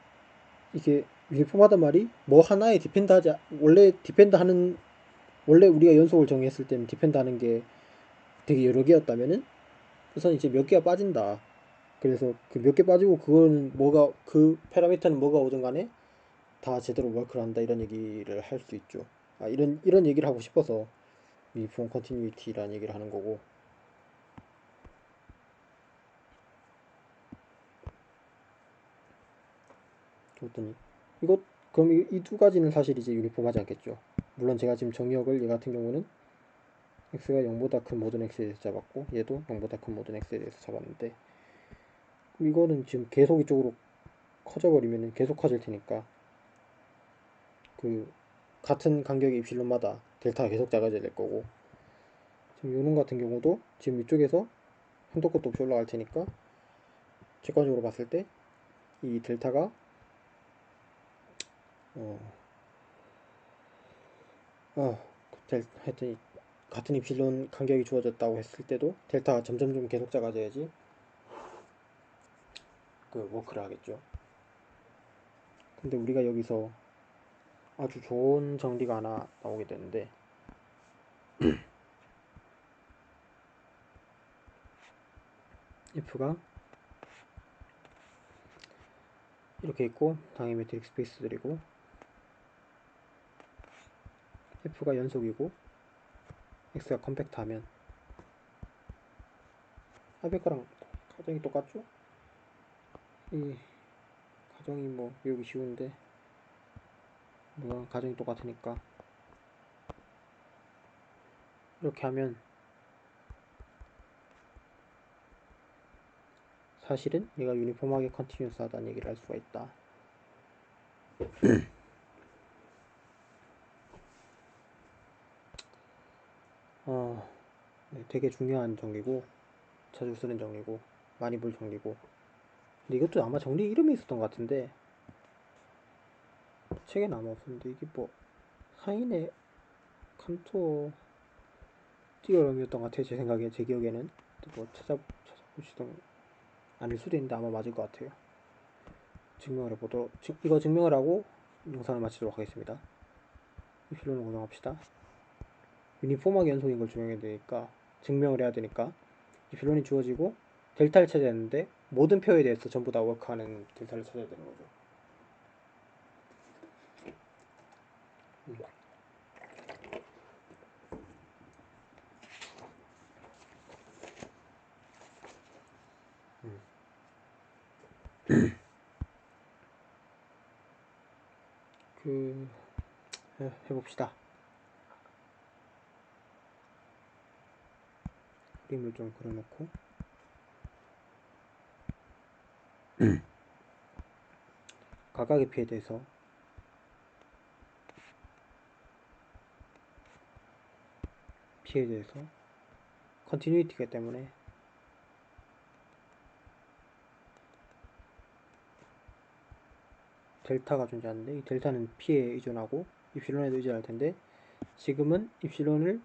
이게 유니폼하단 말이 뭐 하나에 디펜드하지 원래 우리가 연속을 정했을 때는 디펜드하는 게 되게 여러 개였다면은 우선 이제 몇 개가 빠진다. 그래서 그 몇 개 빠지고 그건 뭐가 그 파라미터는 뭐가 오든 간에 다 제대로 워크를 한다 이런 얘기를 할 수 있죠. 이런 얘기를 하고 싶어서 유니폼 컨티뉴이티라는 얘기를 하는 거고. 그랬더니 이것 그럼 이 두 가지는 사실 이제 유니폼하지 않겠죠. 물론 제가 지금 정의역을 얘 같은 경우는 x가 0보다 큰 모든 x에 대해서 잡았고 얘도 0보다 큰 모든 x에 대해서 잡았는데 이거는 지금 계속 이쪽으로 커져버리면 계속 커질 테니까 그 같은 간격의 입실론마다 델타가 계속 작아져야 될 거고 지금 요놈 같은 경우도 지금 이쪽에서 한도 끝도 없이 올라갈 테니까 직관적으로 봤을 때 이 델타가 하여튼 같은 입실론 간격이 주어졌다고 했을 때도 델타가 점점 계속 작아져야지 그 워크를 하겠죠. 근데 우리가 여기서 아주 좋은 정리가 하나 나오게 되는데 f가 이렇게 있고 당연히 매트릭 스페이스들이고 f가 연속이고 x가 컴팩트하면 앞에 거랑 가정이 똑같죠? 이 가정이 뭐 외우기 쉬운데 물론 가정이 똑같으니까 이렇게 하면 사실은 얘가 유니폼하게 컨티뉴스하다는 얘기를 할 수가 있다. 네, 되게 중요한 정리고 자주 쓰는 정리고 많이 볼 정리고 근데 이것도 아마 정리 이름이 있었던 것 같은데 책에는 아마 없었는데 이게 뭐 사인의 칸토 띄어럼이었던 것 같아요. 제 생각에, 제 기억에는. 뭐 찾아보시던 아닐 수도 있는데 아마 맞을 것 같아요. 증명을 해보도록, 이거 증명을 하고 영상을 마치도록 하겠습니다. 이 필로는 고정합시다. 유니폼하게 연속인 걸 증명을 해야 되니까 이 필론이 주어지고 델타를 찾아야 되는데 모든 표에 대해서 전부 다 워크하는 델타를 찾아야 되는 거죠. 그 해봅시다. 그림을 좀 그려놓고 각각의 피에 대해서 컨티뉴이티가 때문에 델타가 존재하는데 이 델타는 P에 의존하고 입실론에도 의존할 텐데 지금은 입실론을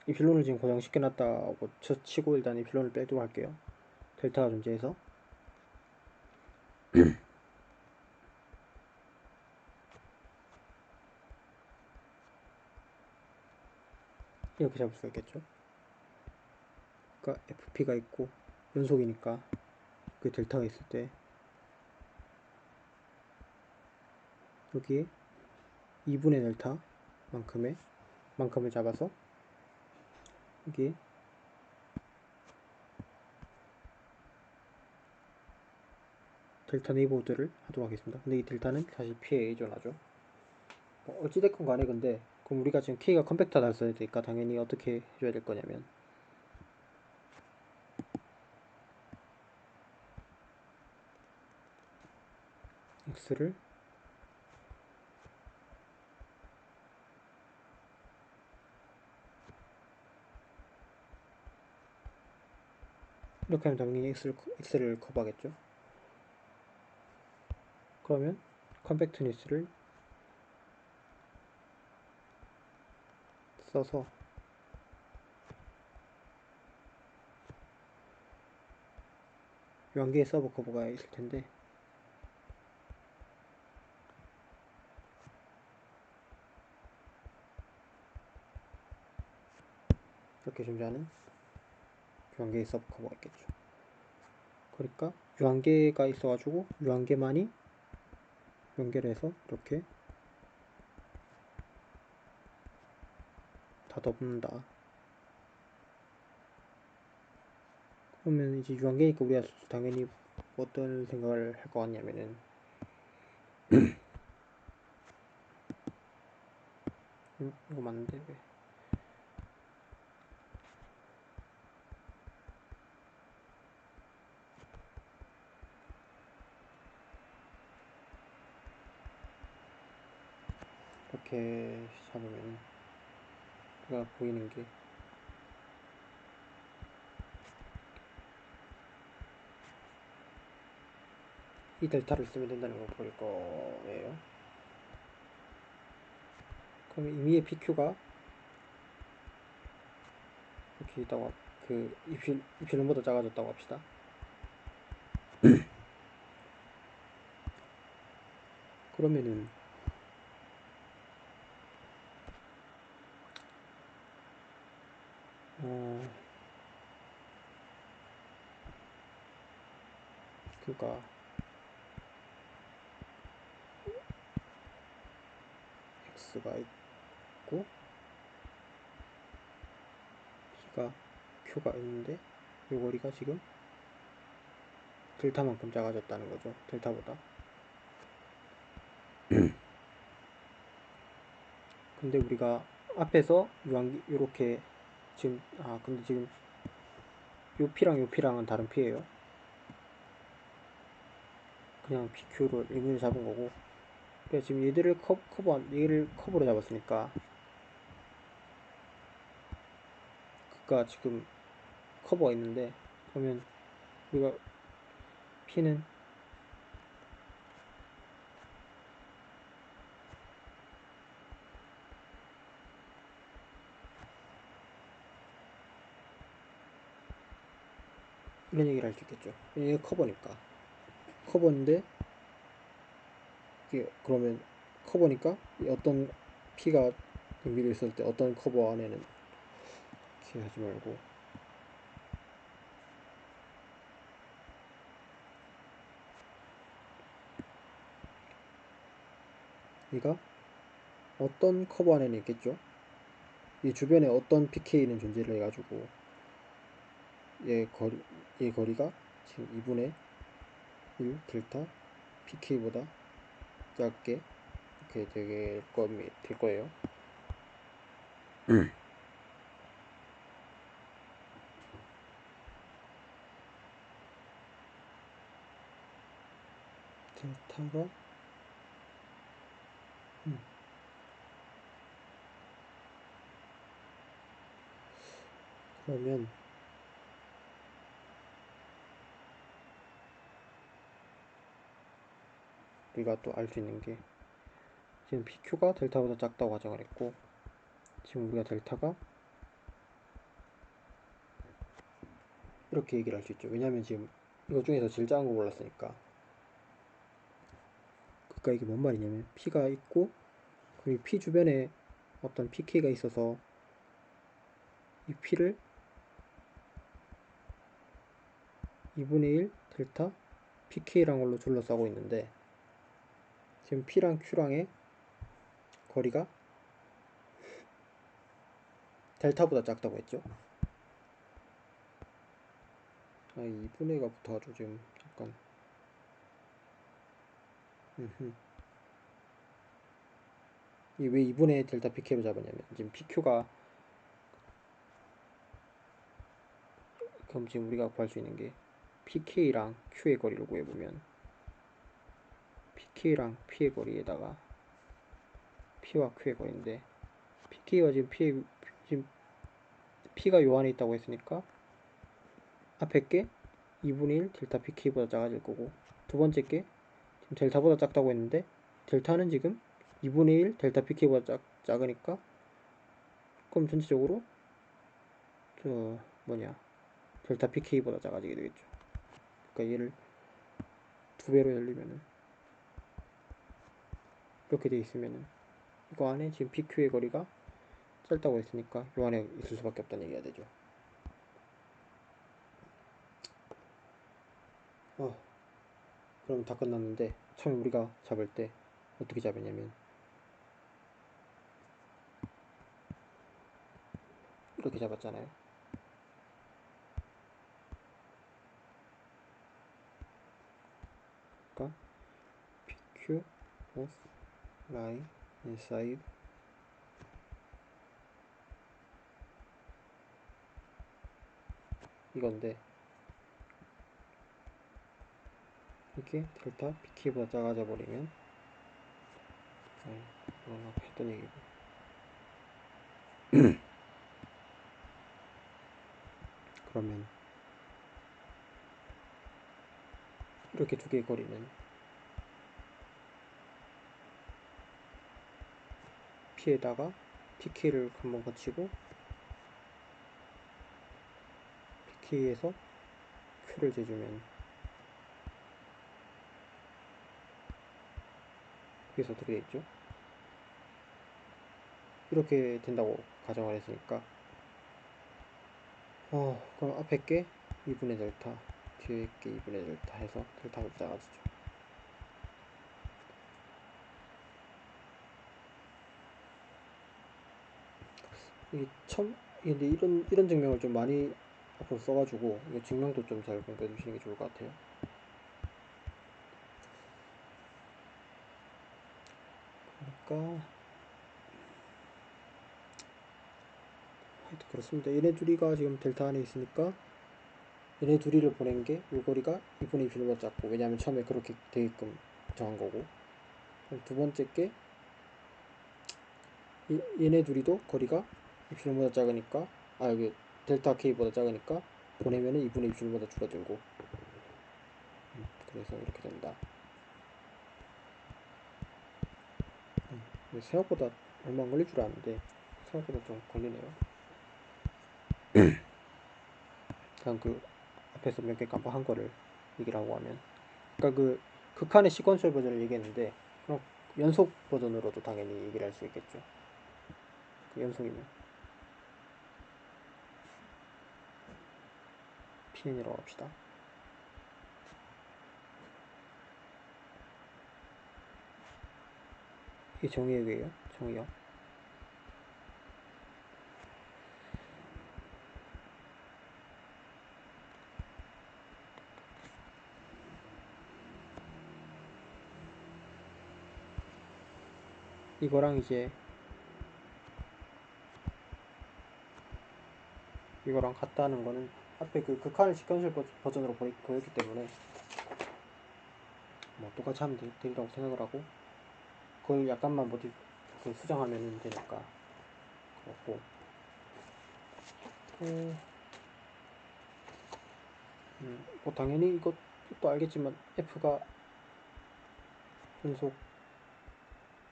입실론을 지금 고정시켜 놨다고 치고 일단 입실론을 빼도록 할게요. 델타가 존재해서 이렇게 잡을 수가 있겠죠. 그러니까 FP가 있고 연속이니까 그 델타가 있을 때 여기에 2분의 델타 만큼을 잡아서 여기에 델타 네이버드를 하도록 하겠습니다. 근데 이 델타는 사실 P에 의존하죠. 어찌됐건 간에 근데 그럼 우리가 지금 K가 컴팩트하다 써야 되니까 당연히 어떻게 해줘야 될 거냐면 X를 이렇게 하면 당연히 X를 커버하겠죠. 그러면 컴팩트니스를 써서 요 한 개의 서브 커버가 있을 텐데 이렇게 존재하는 요 한 개의 서브 커버가 있겠죠. 그러니까 요 한 개가 있어가지고 요 한 개만이 연결해서 이렇게 다 덮는다. 그러면 이제 유한계니까 우리가 당연히 어떤 생각을 할 것 같냐면은 이거 맞는데 왜? 이렇게 잡으면 우리가 보이는 게 이 델타를 쓰면 된다는 걸 보일 거예요. 그럼 임의의 PQ가 이렇게 있다고 그 입실론보다 작아졌다고 합시다. 그러면은 그니까 X가 있고 P가 Q가 있는데 요 거리가 지금 델타만큼 작아졌다는 거죠. 델타보다. 근데 우리가 앞에서 요렇게 지금 근데 지금 요 P랑 요 P랑은 다른 P예요. 그냥 PQ로 의미를 잡은 거고. 그러니까 지금 얘를 커버로 잡았으니까 그니까 지금 커버가 있는데 그러면 우리가 P는 이런 얘기를 할 수 있겠죠. 이게 커버인데 이게 그러면 커버니까 어떤 P가 연결되어 있을 때 어떤 커버 안에는 이렇게 하지 말고 얘가 어떤 커버 안에는 있겠죠. 이 주변에 어떤 pK는 존재를 해가지고 얘 거리가 지금 2분의 1 델타 pK보다 작게 이렇게 될 거예요. 델타가 그러면 우리가 또 알 수 있는 게 지금 PQ가 델타보다 작다고 가정을 했고 지금 우리가 델타가 이렇게 얘기를 할 수 있죠. 왜냐면 지금 이것 중에서 제일 작은 거 골랐으니까. 그러니까 이게 뭔 말이냐면 P가 있고 그리고 P 주변에 어떤 pK가 있어서 이 P를 2분의 1 델타 pK란 걸로 둘러싸고 있는데 지금 P랑 Q랑의 거리가 델타보다 작다고 했죠. 2분의 1가 붙어가지고 지금 잠깐 이 왜 2분의 1 델타 pK로 잡았냐면 지금 PQ가 그럼 지금 우리가 구할 수 있는 게 pK랑 Q의 거리를 구해보면 pK랑 P의 거리에다가 P와 Q의 거리인데 pK가 지금 P가 요 안에 있다고 했으니까 앞에 게 2분의 1 델타 pK보다 작아질 거고 두 번째 게 지금 델타보다 작다고 했는데 델타는 지금 2분의 1 델타 pK보다 작으니까 그럼 전체적으로 델타 pK보다 작아지게 되겠죠. 그러니까 얘를 두 배로 열리면은 이렇게 돼 있으면은 이거 안에 지금 PQ의 거리가 짧다고 했으니까 요 안에 있을 수밖에 없다는 얘기가 되죠. 그럼 다 끝났는데 처음에 우리가 잡을 때 어떻게 잡았냐면 이렇게 잡았잖아요. 그러니까 PQ of line inside 이건데 이게 델타 PK보다 작아져 버리면 이건 아까 했던 얘기고 그러면 이렇게 두 개의 거리는 P에다가 PK를 한번 거치고 PK에서 Q를 재주면 그래서 어떻게 되겠죠? 이렇게 된다고 가정을 했으니까 그럼 앞에 게 2분의 델타 뒤에 게 2분의 델타 해서 델타보다 작아지죠. 이게 참 근데 이런 증명을 좀 많이 앞으로 써가지고 이 증명도 좀 잘 공부해 주시는 게 좋을 것 같아요. 그러니까 하여튼 그렇습니다. 얘네 둘이가 지금 델타 안에 있으니까 얘네 둘이를 보낸 게 요 거리가 2분의 2필보다 작고 왜냐하면 처음에 그렇게 되게끔 정한 거고 두 번째 게 얘네 둘이도 거리가 입실보다 작으니까 이게 델타 K보다 작으니까 보내면은 2분의 입실보다 줄어들고 그래서 이렇게 된다. 생각보다 얼마 안 걸릴 줄 알았는데 생각보다 좀 걸리네요. 그냥 그 앞에서 몇 개 깜빡한 거를 얘기를 하고 하면, 그러니까 그 극한의 시퀀셜 버전을 얘기했는데 그럼 연속 버전으로도 당연히 얘기를 할 수 있겠죠. 그 연속이면 PN이라고 합시다. 이게 정의역이에요. 정의역. 이거랑 이제 이거랑 같다는 거는 앞에 그 극한의 시퀀셜 버전으로 보였기 때문에 뭐 똑같이 하면 되리라고 생각을 하고, 그걸 약간만 그 수정하면 되니까 그렇고, 뭐 당연히 이것도 알겠지만 F가 연속,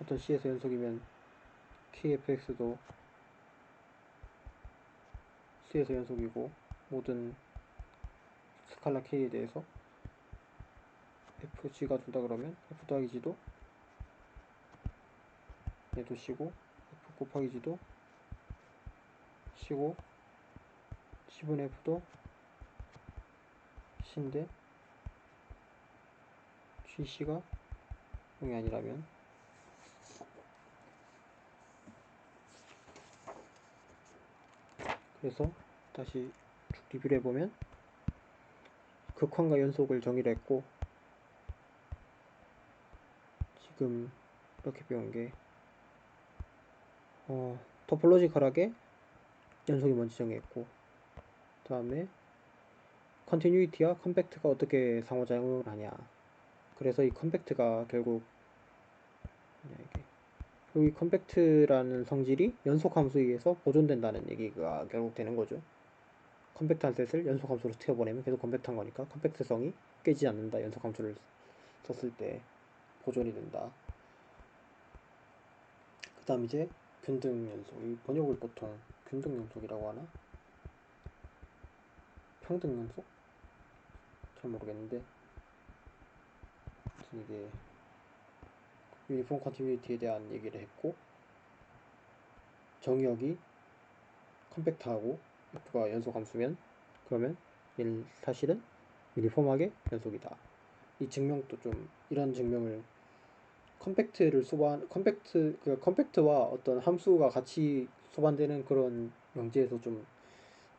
어떤 C에서 연속이면 KFX도 C에서 연속이고, 모든 스칼라 K에 대해서 FG가 준다 그러면 F 더하기 G도 얘도 C고, F 곱하기 G도 C고, C분의 F도 C인데 GC가 0이 아니라면, 그래서 다시 쭉 리뷰를 해보면 극한과 연속을 정의를 했고, 지금 이렇게 배운 게 토폴로지컬하게 연속이 뭔지 정의했고, 그 다음에 컨티뉴이티와 컴팩트가 어떻게 상호작용을 하냐, 그래서 이 컴팩트가 결국 이 컴팩트라는 성질이 연속함수에 의해서 보존된다는 얘기가 결국 되는 거죠. 컴팩트한 셋을 연속함수로 튀어보내면 계속 컴팩트한 거니까 컴팩트성이 깨지지 않는다. 연속함수를 썼을 때 보존이 된다. 그 다음 이제 균등연속, 이 번역을 보통 균등연속이라고 하나? 평등연속? 잘 모르겠는데, 이게 유니폼 컨티뉴이티에 대한 얘기를 했고, 정의역이 컴팩트하고 F가 연속함수면 그러면 얘는 사실은 유니폼하게 연속이다. 이 증명도 좀, 이런 증명을 컴팩트와 어떤 함수가 같이 소반되는 그런 명제에서 좀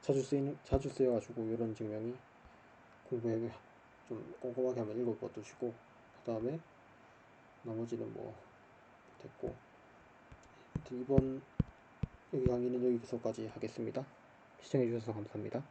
자주 쓰여가지고, 이런 증명이 공부에 좀 꼼꼼하게 한번 읽어봐 두시고, 그 다음에 나머지는 뭐 됐고, 이번 여기 강의는 여기서까지 하겠습니다. 시청해주셔서 감사합니다.